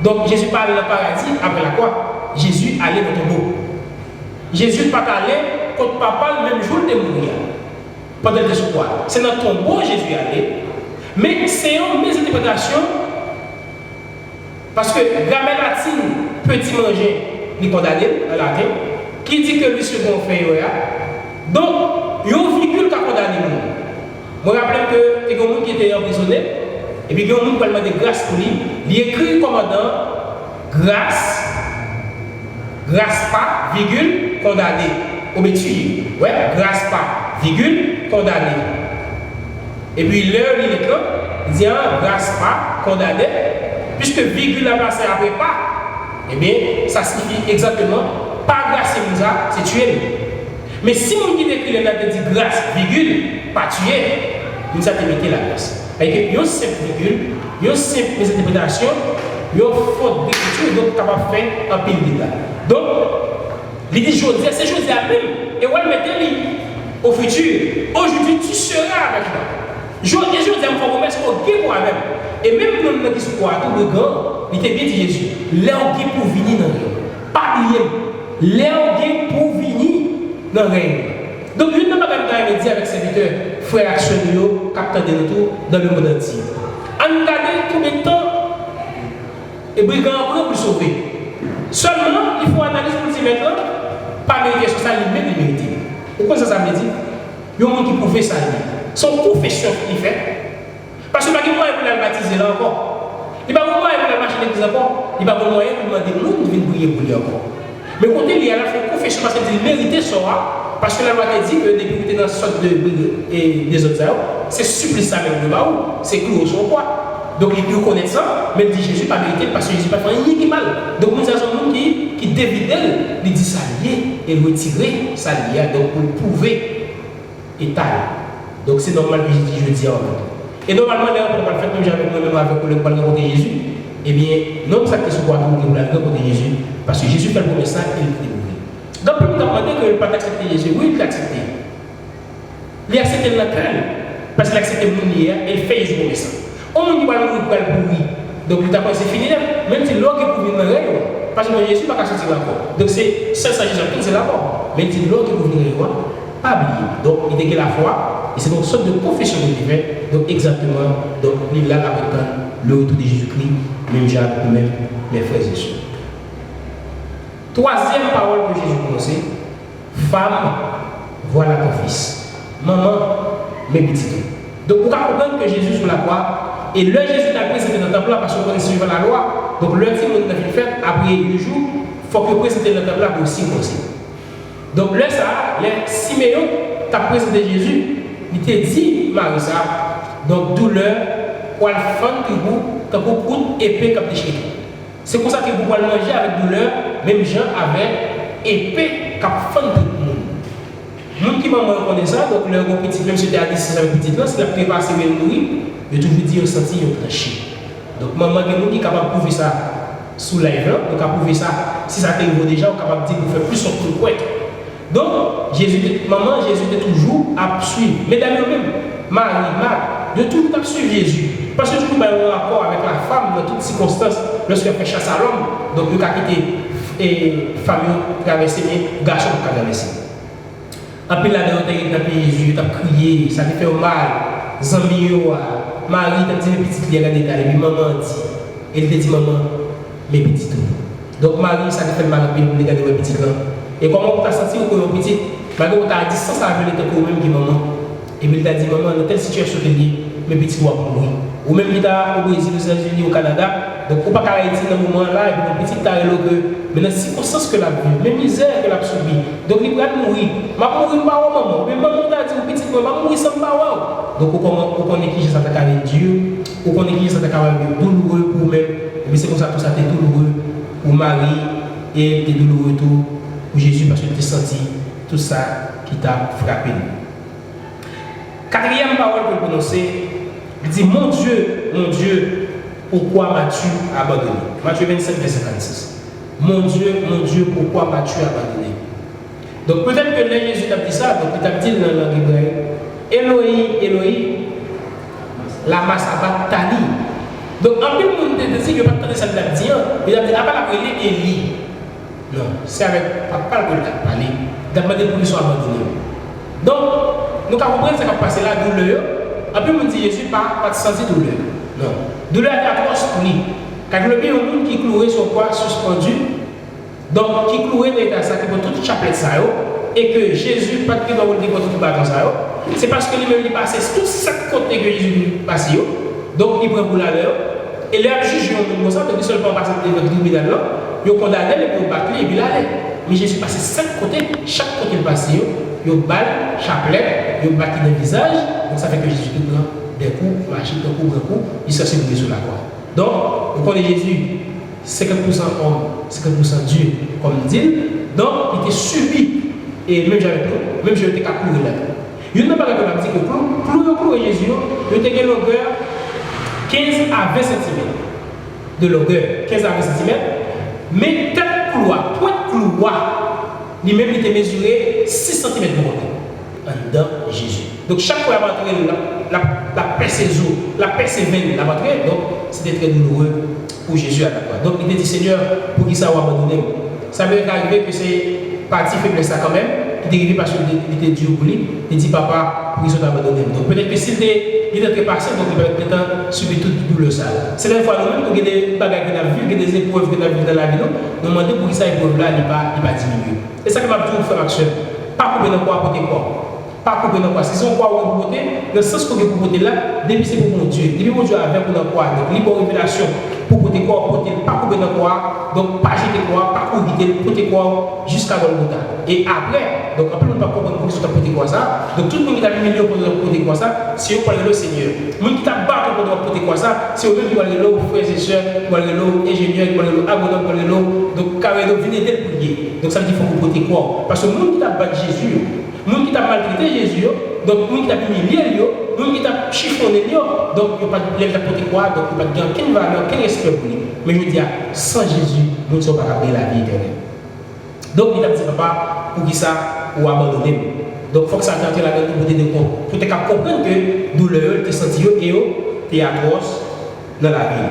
Donc Jésus parle dans le paradis, après la quoi? Jésus allait dans ton beau. Jésus n'est pas allé contre papa le même jour de mourir. Pendant le quoi? C'est dans ton beau Jésus allé. Mais c'est une mes interprétations. Parce que grammaire latine, petit manger, il est condamné en latin, qui dit que le second fait. Donc, il y a une virgule qui a condamné. Je me rappelle que il y a un qui était emprisonné, et puis il y a un qui a demandé grâce pour lui. Il écrit commandant, grâce pas, virgule, condamné. Ou bien tué. Ouais, grâce pas, virgule, condamné. Et puis l'heure, il est là, il dit grâce pas, condamné, puisque virgule a passé après pas, eh bien, ça signifie exactement pas grâce et ça, c'est tuer. Mais si mon qui décrit le dit grâce, virgule, pas tuer, nous avons évité la grâce. Avec une simple virgule, une simple interprétation, une faute d'écriture, donc capable de faire un pile de dégâts. Donc, il dit José, c'est José à même, et on le mettait au futur. Aujourd'hui, tu seras avec moi. Jésus a une promesse au gué pour moi-même. Et même nous qui sommes tout le grand, il était bien dit Jésus, l'air gué pour venir dans le règne. Pas oublier, l'air gué pour venir dans le règne. Donc, une de mes dit avec serviteurs, frères actionnaires, capteurs de retour dans le monde entier. On regarde combien de temps les brigands pour le sauver. Seulement, il faut analyser pour dire maintenant, pas mériter sur ça, il mérite. Pourquoi ça veut dire? Il y a un monde qui pouvait ça. Son profession qu'il fait. Parce que pas de moyen pour le baptiser là encore. Il n'y a pas de moyen pour le marcher l'église encore. Il n'y a pas de moyen pour demander nous de venir briller pour lui encore. Mais quand il a fait profession parce qu'il méritait ça, parce que la loi dit que depuis que tu es dans cette sorte des autres heures, c'est supplice ça même de bas, c'est cloué au son poids. Donc il peut connaître ça, mais il dit Jésus pas mérité parce que Jésus pas fait rien qui mal. Donc nous avons un monde qui dévide d'elle, il dit ça lié et retirer ça lié, donc pour le prouver état. Donc c'est normal que je dis en même. Et normalement, d'ailleurs, on va le faire comme j'avais moi-même avec le rencontrer Jésus. Eh bien, non, ça qui se voit pour le rencontrer Jésus, parce que Jésus fait le premier ça et il est mourir. Donc, on a demandé qu'il n'a pas accepté Jésus. Oui, il l'a accepté. Il a accepté le naturel, parce qu'il a accepté le monde hier et il fait Jésus pour ça. On dit qu'il va mourir pour lui. Donc, il a pas c'est fini, même si l'autre est pour venir dans le règne, parce que Jésus n'a pas sortir encore. Donc, c'est ça, c'est la mort. Mais il dit l'autre est pour venir dans le règne, pas oublier. Donc, il décrit la foi. Et c'est donc une sorte de confession de divin. Donc exactement, donc il a avec le retour de Jésus-Christ, même Jacques, même mes frères et sœurs. Troisième parole que Jésus prononçait, femme, voilà ton fils. Maman, mes petits. Donc vous comprenez que Jésus sur la croix, et le Jésus t'a présenté dans le temple parce qu'on est suivant la loi, donc le petit monde a fait après le jour, il faut que présenter dans le temple pour circoncire. Donc le ça, les Siméon t'a présenté Jésus. Il t'a dit, Marie, ça, donc douleur, pour le fan que vous, quand vous coûtez épée comme des chiens. C'est pour ça que vous pouvez manger avec douleur, même gens avec épée comme fan de monde. Nous qui m'ont reconnu ça, donc le petit, même si c'était à distance avec petit, c'est la préparer à nourrir, je toujours dit au senti, il tranché. Donc maman qui est capable de prouver ça sous live, donc à prouver ça, si ça t'arrive déjà, on est capable de dire que vous faites plus son coup de couette. Donc, maman, Jésus était toujours à suivre. Mesdames, même, Marie, Marc, de toujours à suivre Jésus. Parce que toujours, il y a un rapport avec la femme dans toutes circonstances, lorsqu'elle fait chasse à l'homme, donc il a quitté famille, traverser, mais garçon qui a traversé. Après, là, dans Jésus, il a crié, ça te fait mal, Zambio, Marie t'a dit mes petites, il a regardé, mais maman dit. Elle te dit maman, mes petites. Donc Marie, ça te fait mal pour regarder mes petites. Et comment tu as senti que mes petites, malgré que tu as dit sans ça, elle était quand même qui maman. Et puis il t'a dit maman, dans telle situation que mes petites vont mourir. Ou même il t'a au Brésil, aux États-Unis, au Canada. Donc, on ne peut pas arrêter dans ce moment-là, et puis mon petit tarelo que, mais dans les circonstances que la vie, les misères que la subi. Donc, il va mourir. Je vais mourir par maman. Mais maman t'a dit, petit, je vais mourir sans maman. Donc, on connaît qui ça t'a avec Dieu, on connaît qui ça t'a avec douloureux pour même. Et puis, c'est comme ça, tout ça, t'es douloureux pour Marie, et t'es douloureux tout pour Jésus, parce que tu as senti tout ça qui t'a frappé. Quatrième parole pour prononcer, il dit, mon Dieu, pourquoi m'as-tu abandonné? Matthieu 27, verset 56. Mon Dieu, pourquoi m'as-tu abandonné? Donc peut-être que là, Jésus t'a dit ça, donc il t'a dit dans la langue hébraïque, Elohim, lama sabachthani. Donc en plus, le monde te dit, il n'y a pas de temps de ça, il a dit, il a dit, ah, pas l'appeler Eli. Non, c'est avec papa que il a parlé, il a demandé pour qu'ils soient abandonnés. Donc, nous avons compris ce qui a passé là, douleur. En plus, on dit Jésus pas de sentir douleur. Non. Douleur est atroce pour lui. Car le bien au monde qui clouait son poids suspendu, donc qui clouait dans l'état sacré pour toute chapelet ça, et que Jésus pas de dans le dire pour tout bâton ça, c'est parce que lui-même il passait tous chaque côté que Jésus passait. Donc il prend pour la leur, et leur juge comme ça, donc seulement passer devant le tribunal là, il condamné et puis battre et puis là. Mais Jésus passait chaque côté il passait, il balle chapelet, il battait dans le visage, donc ça fait que Jésus prend des coups, machine, des coups, il s'est séparé sur la croix. Donc, vous connaissez Jésus, 50% homme, 50% Dieu, comme il dit. Donc, il était subi. Et même j'avais nous, même je n'étais qu'à courir là. Il n'y a pas de dit que plus on court Jésus, il était une longueur 15 à 20 cm. De longueur, 15 à 20 cm. Mais tête couloir, pointe couloir, lui-même il était mesuré 6 cm de hauteur. En dedans Jésus. Donc, chaque fois qu'il la perce ses os, la perce ses veines, la batterie, donc c'était très douloureux pour Jésus à la croix. Donc il a dit Seigneur, pour qui ça va abandonner? Ça veut arriver que c'est parti faiblesse ça quand même, qui est arrivé parce qu'il était dur pour lui. Il dit Papa, pour qui ça t'a abandonné? Donc peut-être que s'il était passé, donc il va peut-être subir toute douleur ça. C'est la fois nous-mêmes, nous avons des bagages qu'on a vu, des épreuves qu'on a vues dans la vie, nous demandons pour qui ça épreuve-là n'est pas diminué. Et ça que m'a dit frère Axel, pas couper dans quoi, côté quoi. Pas couper dans quoi. Si on croit pour côté, le sens qu'on veut pour côté là, depuis c'est pour mon Dieu. Depuis mon Dieu avec pour dans quoi, donc libre révélation pour côté quoi, côté pas couper dans quoi, donc pas jeter quoi, pas couper côté quoi jusqu'à Golgotha. Et après, donc après on ne peut pas comprendre pour qui sont côté quoi ça. Donc tout le monde qui a mis milieu pour côté quoi ça, c'est eux qui parlent le Seigneur. Le monde qui t'a battu pour côté quoi ça, c'est eux qui parlent le frères et sœurs, qui parlent le ingénieur, qui parlent le agronome, qui parlent le donc carré venez d'être prier. Donc ça veut dire qu'il faut côté quoi. Parce que le monde qui t'a battu Jésus. Nous qui t'a maltraité Jésus, donc nous qui t'a humilié, nous qui t'a chiffonné, donc il n'y a pas de lèvre de côté quoi, donc il n'y a pas de aucune valeur, aucun respect pour lui. Mais je dis, sans Jésus, nous ne sommes pas capables de la vie éternelle. Donc il a dit, papa, pour qui ça, ou abandonner. Donc il faut que ça t'entre là-dedans pour te comprendre. Pour te comprendre que douleur, tu senti et tu es atroce dans la vie.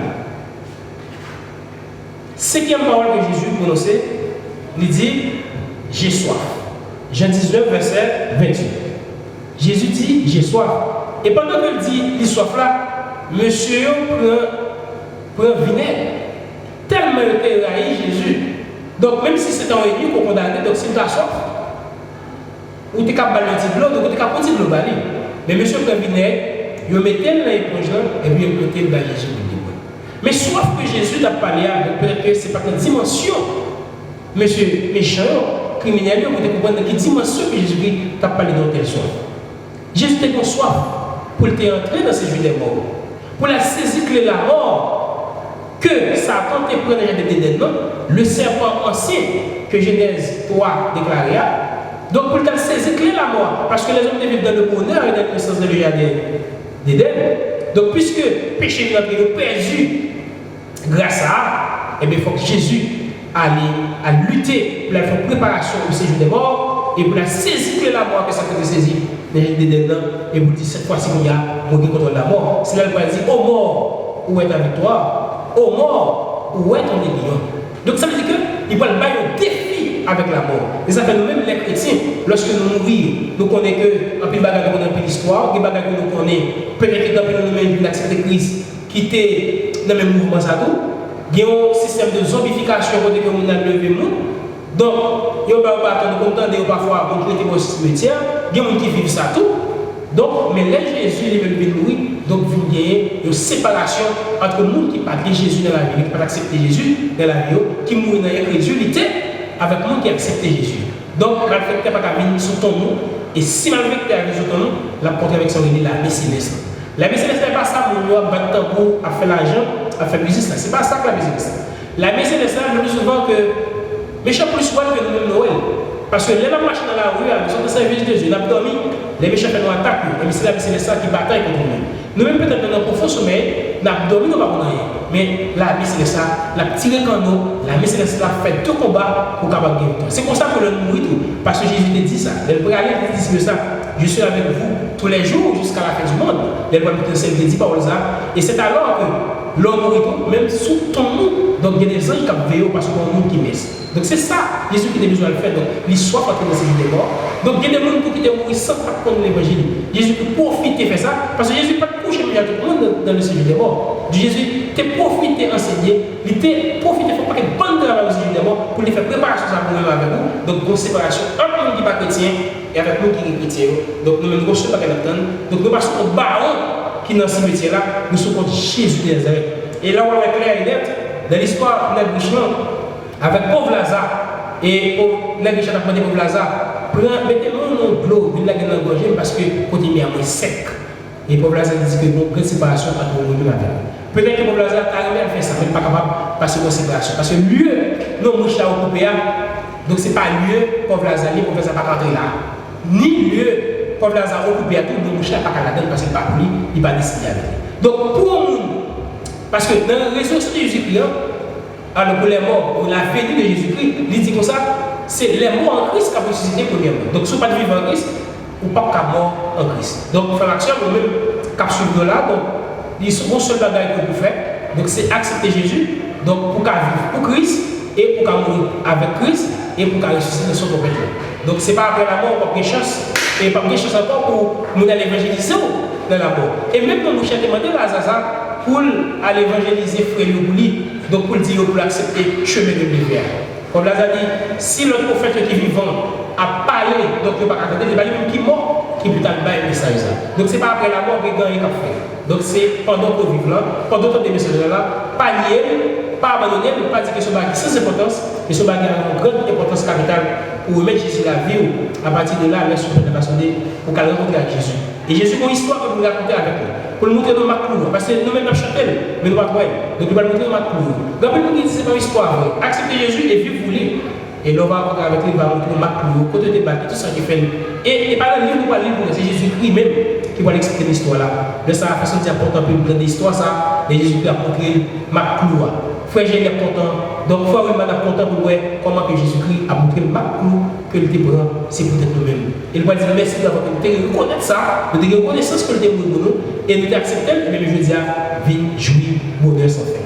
Cinquième parole que Jésus prononçait, il dit, j'ai soif. Jean 19, verset 28. Jésus dit, j'ai soif. Et pendant qu'il dit, il soif là, monsieur prend vinaigre. Tellement il était raillé Jésus. Donc même si c'est un réduit qu'on condamne, donc si tu as soif, ou tu es capable de l'eau, donc tu es capable de l'eau. Mais monsieur prend vinaigre, il mettait dans l'éponge et puis il mettait dans Jésus. Mais soif que Jésus t'a parlé, peut-être que ce n'est pas une dimension, monsieur méchant, criminel, vous devez comprendre qui dimension que Jésus t'a parlé dans telle soif. Jésus t'a soif pour te entrer dans ce jeu des morts, pour la saisir que la mort, que Satan te prend dans l'Éden, le serpent ancien que Genèse 3 déclaré. Donc pour te saisir que la mort, parce que les hommes vivent dans le bonheur et dans le sens de jardin d'Éden. Donc puisque le péché est perdu grâce à, eh bien il faut que Jésus à lutter pour la préparation de ces jours des morts et pour la saisir que la mort que ça peut saisir et vous dites cette fois-ci qu'il y a mourir contre la mort. C'est là qu'il va dire ô mort, où est ta victoire? Ô mort, où est ton aiguillon? Donc ça veut dire qu'il va le bailler au défi avec la mort. Et ça fait nous-mêmes les chrétiens, lorsque nous mourons, nous connaissons que, en plus de bagages qu'on a dans l'histoire, des bagages que nous connaissons, peut-être que dans nous-mêmes, l'accepter Christ, qui était dans le même mouvement, ça tout. Il y a un système de zombification côté que nous avons levé. Donc, il y a un bâton, nous comptons parfois pour traiter vos cimetières, il y a des gens qui vivent ça tout. Donc, mais là, Jésus, il veut mourir, donc il y a une séparation entre le monde qui parle de Jésus dans la vie, qui peut accepter Jésus dans la vie, qui mourit dans l'incrédulité, avec le monde qui accepte Jésus. Donc, malgré que tu n'as pas venir sous ton nom, et si malgré que tu as venir sous ton nom, la porte avec son la vie céleste. La vie céleste, ce n'est pas ça, mon Dieu, battre tambour, à faire l'argent, à faire musique, ce n'est pas ça que la vie céleste. La vie céleste, je dis souvent que les méchants plus souvent que nous-mêmes Noël. Parce que les gens marchent dans la rue, ils sont servir de Jésus, ils ont dormi, les méchants nous attaquent, et c'est la vie céleste qui bataille contre nous. Nous-mêmes, peut-être dans notre profond sommeil, nous avons dormi, nous n'avons pas rien. Mais la vie céleste, la tiré quand nous, la vie céleste a fait deux combats pour capable gagner. C'est pour ça que nous mourons tout. Parce que Jésus te dit ça. Il peut aller te dire ça. Je suis avec vous tous les jours jusqu'à la fin du monde. Il va te dire par ça. Et c'est alors que l'homme mourit, même sous ton nom, donc il y a des anges qui veillent parce qu'on nous qui messe. Donc c'est ça, Jésus qui a besoin de faire. Donc l'histoire va dans ces vies des morts. Donc il y a des gens qui ont mouru sans comprendre l'évangile. Jésus qui profite de faire ça, parce que Jésus n'a pas couché tout le monde dans le sujet des morts. Jésus t'a profité d'enseigner, il t'a profité de faire un bon travail au sujet des morts pour les faire préparation à pour avec vous. Donc une séparation entre nous qui n'est pas chrétien et avec nous qui est chrétien. Donc nous ne recevons pas qu'elle attend. Donc nous passons au baron qui est dans ce métier-là, nous sommes contre Jésus de Nazareth. Et là où on est clair et net, dans l'histoire de notre richement, avec pauvre Lazare, et la riche a demandé pauvre Lazare, mettez-moi dans l'eau, vous l'avez dans le gorge parce que côté mien est sec. Et pauvre Lazare dit que nous avons une séparation entre nous et la terre. Peut-être que pauvre Lazare a arrivé à faire ça, mais pas capable de passer une séparation. Parce que lieu, nous mouches là au coupé, donc ce n'est pas lieu, pauvre Lazare, pauvre Lazare pas rentrer là. Ni lieu, pauvre Lazare au coupé, tout, nous mouches là pas là-dedans parce que pas pour lui, il va décider avec lui. Donc pour nous, parce que dans la résurrection de Jésus-Christ, alors pour les morts, pour la venue de Jésus-Christ, il dit comme ça, c'est les morts en Christ qui ont ressuscité premièrement. Donc si vous ne pas vivre en Christ, ou pas qu'à mort en Christ. Donc faire l'action, nous-mêmes, capsule de là, donc il y a un seul bagage que vous faites, donc c'est accepter Jésus, donc pour qu'à vivre pour Christ, et pour qu'à mourir avec Christ, et pour qu'à ressusciter de son complètement. Donc c'est pas après la mort qu'on a chance, et pas de chance encore pour nous aller évangéliser dans la mort. Et même quand nous cherchons demandé à Zaza pour aller évangéliser frère Yobouli, donc pour le dire, pour accepter le chemin de l'hiver. Comme Lazare dit, si le prophète qui est vivant a parlé, donc il ne va pas raconter, il va lui qui est mort, qui peut aller le message. Donc ce n'est pas après la mort qu'il gagne a fait. Donc c'est pendant qu'on vit là, pendant qu'on est messages là, pas lié, pas abandonner, ne pas dire que ce bagage sans importance, mais ce bagage a une grande importance capitale pour remettre Jésus la vie. À partir de là, il se fait pour qu'elle rencontre avec Jésus. Et Jésus a une histoire que nous raconter avec nous. Pour nous montrer nos marques, parce que nous-mêmes nous chantons, mais nous ne pouvons pas. Donc il va nous montrer nos marques. Donc nous disons c'est pas une histoire. Acceptez Jésus et vivez vous lui. Et là on va rencontrer avec lui, il va montrer nos marques, côté de débat, tout ça qui fait. Et par le livre, c'est Jésus-Christ même qui va expliquer l'histoire là. De ça, la façon d'apporter un peu de l'histoire, ça, et Jésus-Christ a montré marque clou. Frère Jésus est content. Donc frère Wilman est content pour voir comment que Jésus-Christ a montré marque clou que le témoin, c'est peut-être nous-mêmes. Il va dire merci d'avoir reconnaître ça, de la reconnaissance que le témoin pour nous, et nous accepter, mais je dis à vivre, jouir, bonheur sans fin.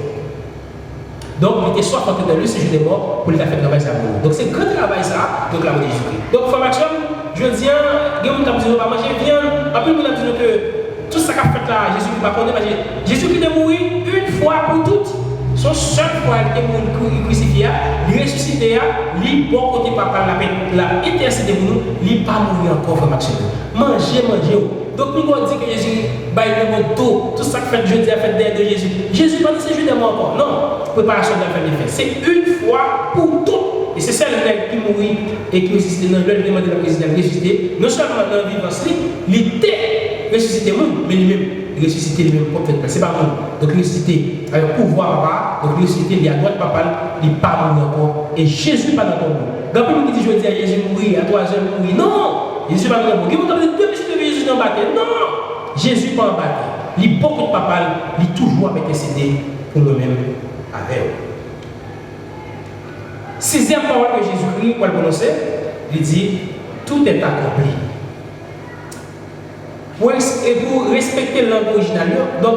Donc, il était soit rentré dans le sujet des morts pour les faire travailler ça. Donc, c'est un grand travail ça, donc la mort de Jésus-Christ. Donc, formation, je dis, il y a des gens qui ont manger bien. Après, nous avons dit que tout ça qu'a fait là, Jésus-Christ va connaître, Jésus-Christ est mort une fois pour toutes. Son seul fois, il était mort crucifié, il ressuscité, il bon côté papa, la intercédé pour nous, il n'est pas mort encore, formation. Manger. Donc nous avons dit que Jésus va être dans tout ça que fait jeudi à fête de Jésus. Jésus va dire c'est jeudi encore. Non, préparation de la fête des fêtes. C'est une fois pour toutes. Et c'est celle qui mourit et qui ressuscite dans le demande de la présidente ressuscité. Non seulement dans la vivance, il était ressuscité même, mais lui-même ressuscité lui-même pour faire. C'est pas moi. Donc ressuscité avec pouvoir, donc ressuscité il est à droite papa, il n'est pas mort encore. Et Jésus pas dans ton monde. Quand on dit jeudi à Jésus mourir, à 3 heures mourir, non! Jésus pas dans ton monde. Vous avez deux messieurs de Jésus dans la bataille. Non! Jésus pas en bataille. Il y a beaucoup de papas, il est toujours intercédé pour nous-mêmes avec eux. Sixième parole que Jésus-Christ, pour le prononcer, il dit tout est accompli. Et pour respecter le langue originale, donc,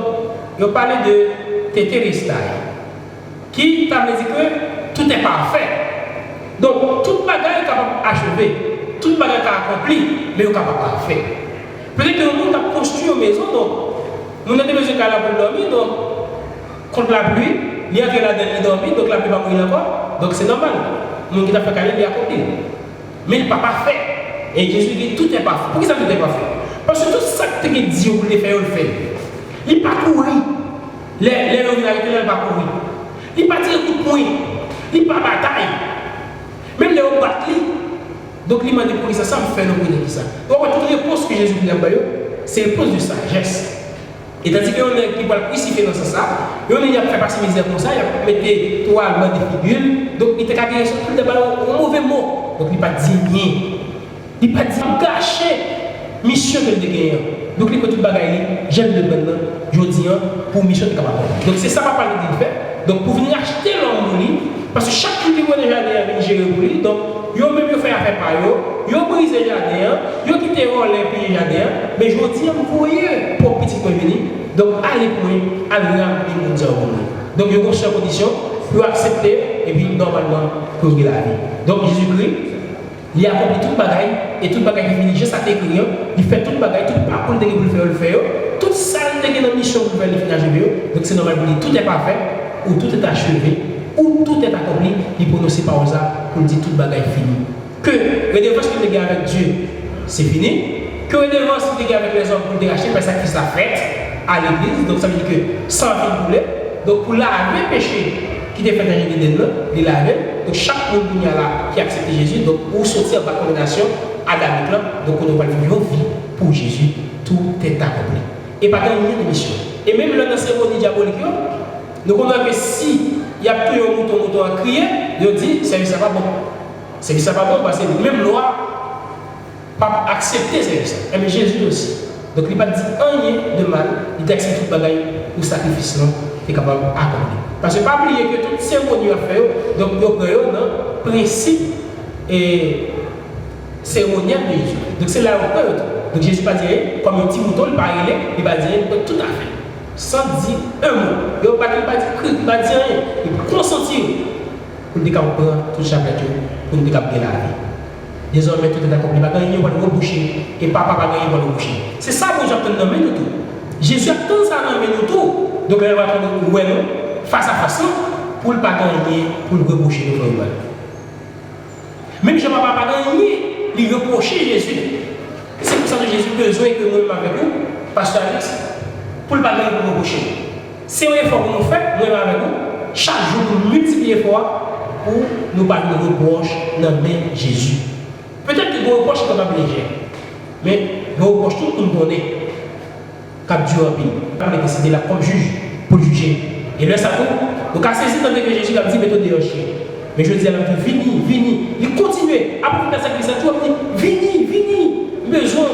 il parlait de tétérestai, qui t'a dit que tout est parfait. Donc, toute bagarre est capable d'achever, toute bagarre est accomplie, mais est capable de faire. Peut-être que nous avons construit une maison, donc nous avons besoin qu'à la pour dormir, donc contre la pluie, il y a que la dernière dormir, donc la pluie va mourir encore, donc c'est normal. Nous qui avons fait câlin, il est accompli. Mais il n'est pas parfait. Et Jésus dit tout est parfait. Pourquoi ça tout est parfait? Parce que tout ça que tu dis pour le faire, on le fait. Il n'est pas couru. Les originalités, il n'est pas couru. Il n'est pas tiré coup de poing. Il n'est pas bataille. Même les hauts battent. Donc il m'a dit pour ça, ça me fait le bruit de ça. Donc toute réponse que Jésus a donnée, c'est une réponse de sagesse. Et tandis qu'on est qui va le crucifier dans ce sens, et on a fait passer misère comme ça, il a mis toile dans des figures, donc il était carré sur tout le un mauvais mot. Donc il n'est pas digné. Il n'est pas dit gâcher mission que le gagné. Donc il faut tout bagaille, j'aime le maintenant, je dis pour mission de capable. Donc c'est ça va parler de faire. Donc pour venir acheter l'homme pour lui, parce que chaque qui voit déjà vient gérer pour lui, donc yo même yo fait affaire par yo brise le jardin, yo quitte les pays jardin, mais je dis vous voyez pour petit point venir. Donc allez pour lui, allez remplir mon dire pour lui. Donc il y a une seule condition pour accepter et puis normalement pour la vie. Donc Jésus-Christ il a accompli toute bagaille et toute bagaille qui finit juste à t'écrire, il fait toute bagaille, tout parcours de pour le faire, toute salle de la mission pour faire le finage. Donc c'est normal pour dire tout est parfait ou tout est achevé ou tout est accompli, il prononce par ça pour dire toute bagaille finie. Que le défense que les gars avec Dieu, c'est fini. Que le défense que les gars avec les hommes pour déracher, parce que ça fait à l'église. Donc ça veut dire que sans fin boulet, donc pour laver péché qui est fait dans l'église, il laver. Donc chaque monde qui a accepté Jésus, donc pour sortir de la condamnation adamique, donc on doit vivre une vie pour Jésus, tout est accompli. Et pas dans une mission. Et même dans la cérémonie diabolique, nous connaissons que si il y a plus un mouton à crier, il dit service n'est pas bon. Service n'est pas bon parce que même loi pas accepter service. Mais Jésus aussi. Donc il n'a pas dit rien de mal, il a accepté toute bagaille ou sacrifice est capable d'accomplir. Parce que pas oublier que toute cérémonie à faire, donc il y a un principe et cérémonial de Jésus. Donc c'est là où donc Jésus va dire comme un petit mouton, il va dire tout à fait. Sans dire un mot. Il ne va pas dire rien. Il va consentir pour nous prendre tout chapitre pour nous décaper la vie. Désormais, tout est accompli. Il va gagner le reboucher et papa va gagner le reboucher. C'est ça que j'attends dans nous tout. Jésus attend ça dans nous tout. Donc, il va prendre nous face à face pour ne pas gagner, pour le reboucher de frères. Même si je ne vais pas gagner, il reprocher Jésus. C'est pour ça que Jésus a besoin que nous avec vous, pasteur Alex, pour ne pas gagner pour reboucher. C'est un effort que nous faisons, nous avec vous, chaque jour, nous multiplions l'effort pour nous pas de reproche dans le nom de Jésus. Peut-être que vos reproches sont pas légers, mais vos reproches tout nous donner. Cap Dieu en pile. On a décidé là comme juge pour juger. Et là, ça tout. Donc, à saisir dans le Jésus, il a dit méthode de chien. Mais je dis à l'homme, vini. Il continue. Après, il a dit, vini. Besoin,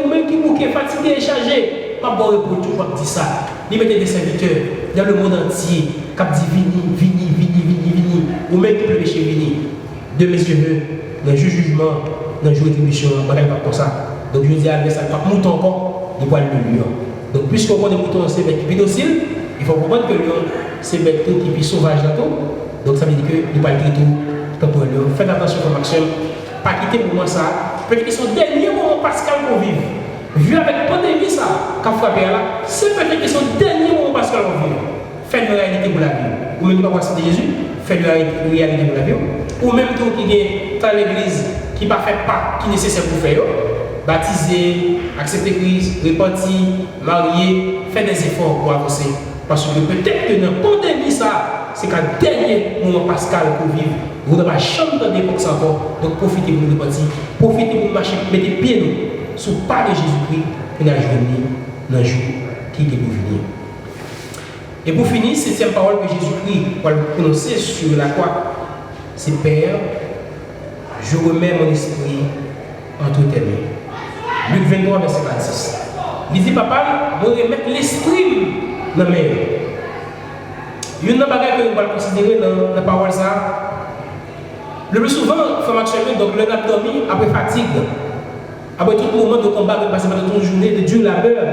même qui est fatigué, chargé. Pas bon pour tout, je dis ça. Il mettait des serviteurs dans le monde entier. Cap dit vini. Ou même qui peut pécher vini. De mes yeux, dans le jugement, dans le jour de rétribution, on ne pas comme ça. Donc, je dis à l'homme, ça ne va pas mouton encore, il voit le lion. Donc, puisqu'on connaît les moutons, c'est bête qui docile, il faut comprendre que le lion, c'est bête qui est sauvage dans tout. Donc, ça veut dire qu'il ne va pas être tout pour le lion. Faites attention comme action, pas quitter pour moi ça. Peut-être que son dernier moment pascal qu'on vive. Vu avec la pandémie, ça, qu'a frappé là, c'est peut-être que son dernier moment pascal qu'on vive. Faites une réalité pour la vie. Ou même pas voir de Jésus, faites une réalité pour la vie. Ou même tout qui est dans l'église, qui n'a pas fait pas, qui est nécessaire pour faire. Baptiser, accepter Christ, repentir, marier, faire des efforts pour avancer. Parce que peut-être que dans la pandémie, ça, c'est qu'un dernier moment pascal pour vivre. Vous n'avez pas chambre de l'époque encore. Donc profitez pour nous repentir. Profitez pour marcher, mettez pied nous sous pas de Jésus-Christ pour nous venir dans le jour qui est pour venir. Et pour finir, cette parole que Jésus-Christ va prononcer sur la croix, c'est Père, je remets mon esprit entre tes mains. Luc 23, verset 26. Il dit, papa, je remets l'esprit dans mes mains. Il y a une bagage que nous allons considérer dans la parole ça. Le plus souvent, femme actuellement, donc le abdomen après fatigue, après tout moment de combat, de passer par toute une journée de dur labeur.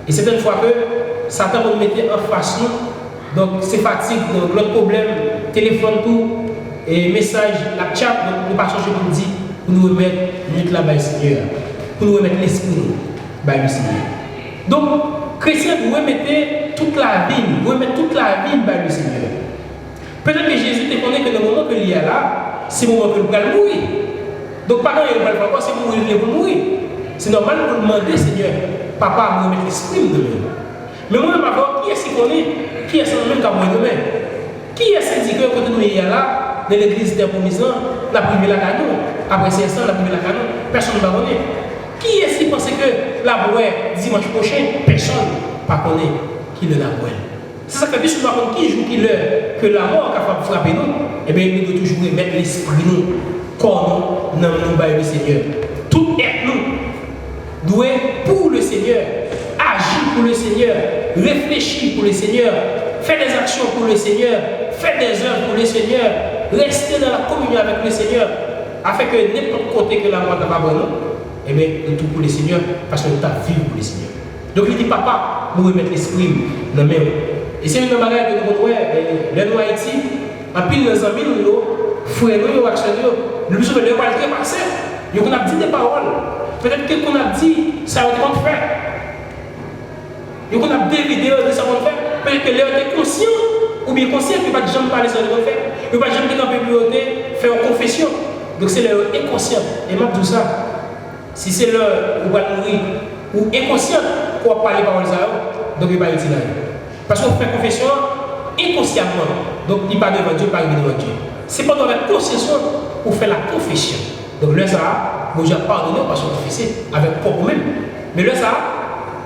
Et c'est une fois que Satan va nous mettre en face nous. Donc c'est fatigue, donc l'autre problème, téléphone tout, et message, la chat, donc nous pas changer pour dire, pour nous remettre notre là-bas, Seigneur, pour nous remettre l'esprit, le Seigneur. Donc, chrétien, vous remettez toute la vie, le Seigneur. Peut-être que Jésus te connaît que le moment que il y a là, c'est le moment que nous allons mourir. Donc, pendant qu'il va pas, c'est pour mourir. C'est normal de vous demander, Seigneur, papa, me remettre l'esprit de nous. Mais moi-même, qui est-ce qui connaît? Qui est-ce qui a moi demain? Qui est-ce qui dit que quand nous y a là, dans l'église des promisants, la privé la canon, après 500, la privé la canon, personne ne va connaître. Qui est-ce qui pense que la boue dimanche prochain, personne ne va connaître qui le la boue? C'est ça que plus souvent, qui joue qui l'heure que la mort est capable de frapper nous, eh bien, nous devons toujours mettre l'esprit nous, corps nous, dans le Seigneur. Tout est nous, doué pour le Seigneur, agir pour le Seigneur, réfléchir pour le Seigneur, faire des actions pour le Seigneur, faire des œuvres pour le Seigneur, rester dans la communion avec le Seigneur, afin que n'importe côté que la mort n'a pas bon, eh bien, nous tout pour le Seigneur, parce que nous avons vécu pour le Seigneur. Donc il dit, papa, nous remettre l'esprit dans la main. Et c'est une manière que nous voyons, nous Haïti, en pile nos amis, nous, frères, nous, actionnaires, nous sommes les rois qui passent. Nous avons dit des paroles. Peut-être que qu'on a dit, ça va être fait. Nous avons des vidéos de ça qu'on fait. Peut-être que l'heure est conscient, ou bien conscient qu'il n'y a pas de gens parler sur le faire. Il n'y a pas de gens qui dans la bibliothèque faire une confession. Donc c'est l'heure inconscient. Et même tout ça, si c'est l'heure où on va mourir, ou inconscient pour parler paroles ça, donc il va utiliser. Parce qu'on fait confession inconsciemment. Donc il va devant Dieu, il va arriver devant Dieu. C'est pendant la conscience pour faire la confession. Donc le ça, vous avez pardonné parce qu'on confessé avec pour vous-même. Mais le ça,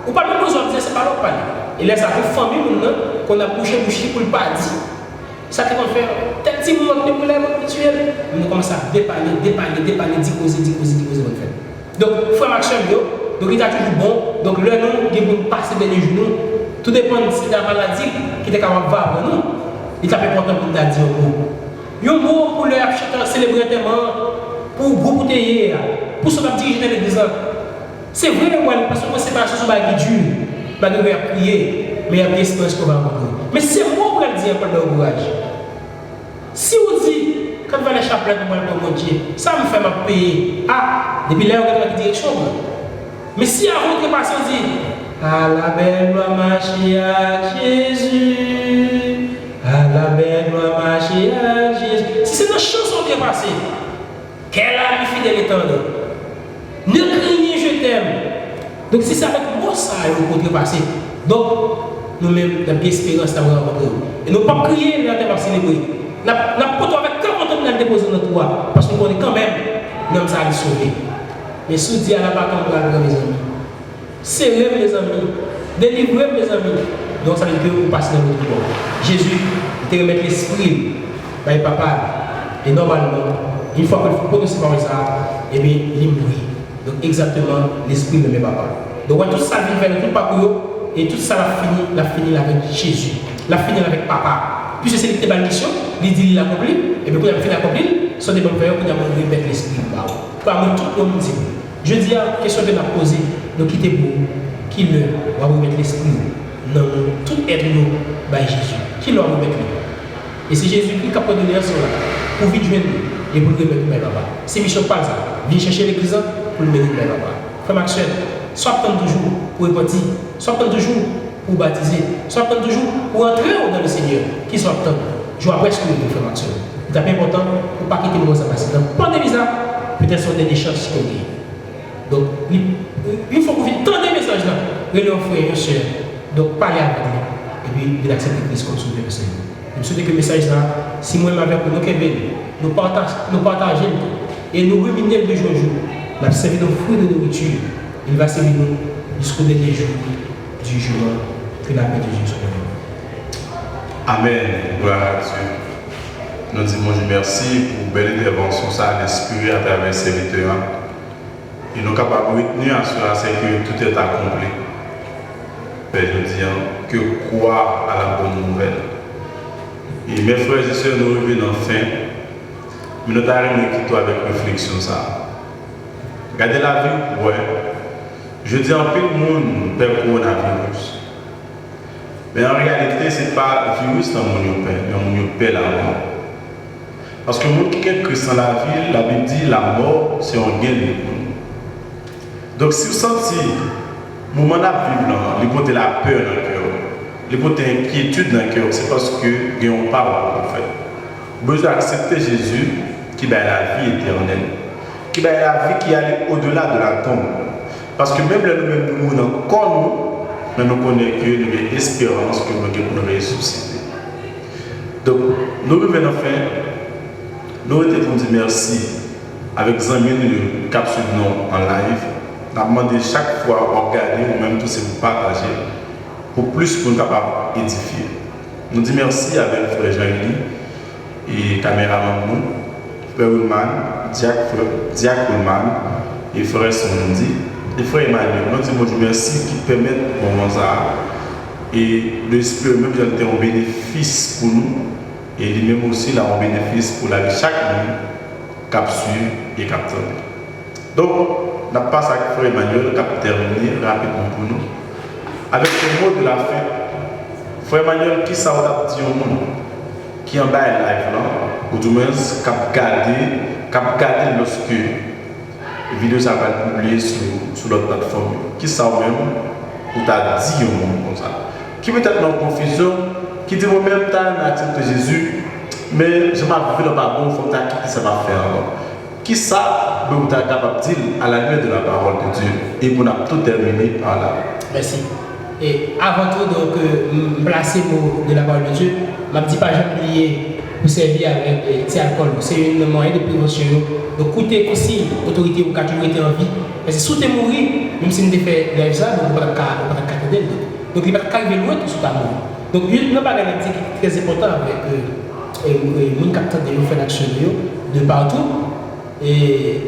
ou pas même besoin de dire c'est pas l'autre parler. Et là ça fait famille maintenant qu'on a bouché pour le pas dire. Ça qu'on fait tel petit moment de problème habituel, on commence à dépanner, déposer votre fait. Donc frère Maxime, donc il est toujours bon. Donc le nom qui vous passer des genoux. Tout dépend de si la maladie qui est capable de voir nous. Il est important pour nous dire un mot. Un mot pour le célébrer tellement, pour groupe hier, pour se diriger dans l'église. C'est vrai, parce que c'est pas sur la qui dure, pas de prier, mais il y a des espérances qu'on va rencontrer. Mais c'est moi pour le dire pendant le courage. Si on dit, quand on va à la chapelle pour mon Dieu, ça me fait ma payer. Ah, depuis là, on va dans la direction. Mais si avant que passer, on dit, à la belle gloire marcher à Jésus. À la belle gloire marcher à Jésus. Si c'est une chanson qui est passée, quelle ami fidèle et tendre. Ne craignez, je t'aime. Donc si c'est avec moi ça, il faut passer. Donc, nous-mêmes, nous avons l'espérance d'avoir rencontré. Et nous ne pouvons pas crier, nous avons célébrer. Nous n'avons pas avec 40 ans de déposer notre roi. Parce qu'on connaît quand même, nous avons ça à sauver. Mais si vous dites à la bataille, mes amis, serrez mes amis, délivrez mes amis. Donc ça veut dire que vous passez dans votre bord. Jésus, il te remet l'esprit, papa. Et normalement, une fois que vous prononcez par ça, eh bien, il mourit. Donc exactement, l'esprit ne met pas. Donc tout ça vient vers tout le parcours et tout ça l'a fini avec Jésus. L'a fini avec papa. Puisque c'est une bonne mission, il dit qu'il l'a accompli, et puis quand il a fini d'accomplir, son débat faire pour remettre l'esprit. Parmi tout le monde dit. Je dis à la question que nous avons posée, nous quittons pour qui le va remettre l'esprit. Non, tout est nous par Jésus. Qui le va remettre lui? Et c'est Jésus qui a donné ça pour vite joindre et pour le remettre là-bas. C'est mission pas ça. Viens chercher l'église pour le mettre là-bas. Frère Maxwell, soit toujours pour repentir, soit toujours pour baptiser, soit toujours pour entrer dans le Seigneur, qui soit temps. Je vois presque le frère Maxwell. C'est important pour ne pas quitter le monde ça passe. Donc, pandémie ça, peut-être sont des chances qu'on gagne. Donc, il faut qu'on vienne tant des messages là, relève frère et soeur. Donc, parlez avec lui. Et puis, il accepte Christ comme sauveur. Je me souhaite que le message là, si moi avec nous partageons et nous ruminons de jour en jour, nous avons servi nos fruits de nourriture. Il va servir nous jusqu'au dernier jour du jugement que la paix de Jésus soit avec nous. Amen. Gloire à Dieu. Nous disons Dieu merci pour belle intervention, ça l'esprit à travers les serviteurs. Et nous sommes capables de retenir à cela, c'est que tout est accompli. Père, nous disons que croire à la bonne nouvelle. Et mes frères et sœurs, nous revenons enfin, mais nous avons quitté avec réflexion ça. Regardez la vie, ouais. Je dis en peu de monde perd le coronavirus. Mais en réalité, ce n'est pas le virus dans mon père, mais mon père là-bas. Parce que le monde qui est Christ dans la ville, la Bible dit la mort, c'est un gain de nous. Donc si vous sentez, le moment de vivre, les côtés de la peur dans le cœur, les côtés d'inquiétude dans le cœur, c'est parce que vous n'avez pas en fait. Vous avez besoin d'accepter Jésus qui a la vie éternelle, qui a la vie qui allait au-delà de la tombe. Parce que même là, nous-mêmes, nous mourons encore, mais nous connaissons que nous avons espérance que nous avons ressuscité. Donc, nous venons faire, nous avons pour dire merci avec les amis de capsule en live. Nous avons demandé chaque fois à regarder ou même tout ce que vous partagez pour plus pour nous capables d'édifier. Nous disons merci avec frère Jean-Élie et caméraman nous, frère Ulman, Diac Ulman et frère Sondi. Et frère Emmanuel, nous disons merci qui permettent pour nous ça. Et l'esprit même a été un bénéfice pour nous. Et lui-même aussi là un bénéfice pour la vie chaque monde, capsule et capteur. Donc, on passe avec frère Emmanuel qui a terminé rapidement pour nous. Avec le mot de la fin, frère Emmanuel, qui ça a dit au monde qui en bas live là, ou du moins qui a gardé lorsque la vidéo ça va être publiée sur notre plateforme. Qui ça même ou t'a dit au monde comme ça. Qui peut être dans confusion, qui dit moi-même t'as accepté Jésus, mais je m'en vais dans ma bonne faut qui ça va faire. Qui ça vous êtes capable de dire à la lumière de la parole de Dieu et pour tout terminer par là. Merci. Et avant tout, donc, placer mot de la parole de Dieu, je ne dis pas jamais oublier pour servir avec alcool. C'est un moyen de prévention. Donc, écoutez aussi, l'autorité ou quand tu été en vie. Parce que si tu es mort, même si tu fait live ça, donc on ne peut pas t'aider. Donc, il va te calmer loin tout ce que tu as mort. Donc, il n'y a pas de très important avec les gens qui ont fait l'action de partout. Et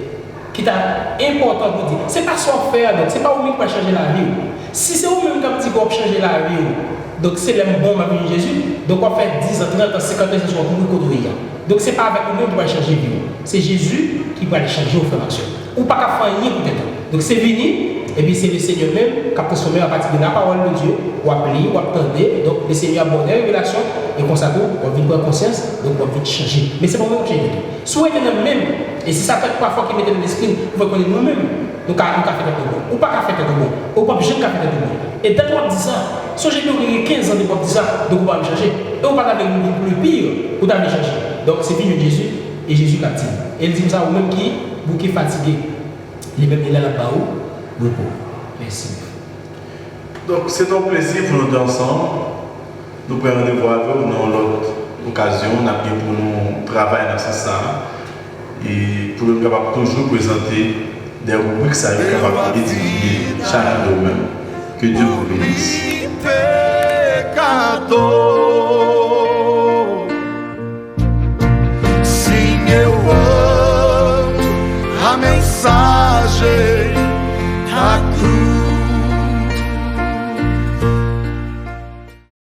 qui est important pour dire, ce n'est pas son faire, donc ce n'est pas vous qui va changer la vie. Si c'est vous-même qui va changer la vie, donc c'est le bon ma vie de Jésus, donc on fait 10 ans, 30 ans, 50 ans, c'est soit pour vous conduire. Donc ce n'est pas avec nous qui va changer la vie. C'est Jésus qui va les changer au fur et à mesure. Ou pas qu'à faire rien peut-être. Donc c'est venu, et puis c'est le Seigneur même qui a transformé à partir de la parole de Dieu, ou appeler, ou attendre. Donc le Seigneur a abordé la révélation, et comme ça, on vit prendre conscience, donc on vit changer. Mais c'est pas moi qui change tout. Soit même, et si ça fait parfois qui met dans l'esprit, vous pouvez connaître nous-mêmes. Donc, on a fait de bon, ou pas fait de bon, ou pas jeune qui a fait de bon. Et dès qu'on dit ça, si j'ai eu 15 ans de dire ça, donc on va me changer. Et on va avec le pire, ou d'aller changer. Donc, c'est fini de Jésus, et Jésus qui a dit. Et il dit ça, ou même qui, vous qui fatigué, les mêmes là là-bas, beaucoup. Merci. Donc, c'est un plaisir pour nous ensemble. Nous prenons rendez-vous avec vous dans l'autre occasion. On a bien pour nous travailler dans ce sens. Et pour nous capables toujours présenter des rubriques qui sont capables d'édifier chacun de nous-mêmes. Que Dieu vous bénisse.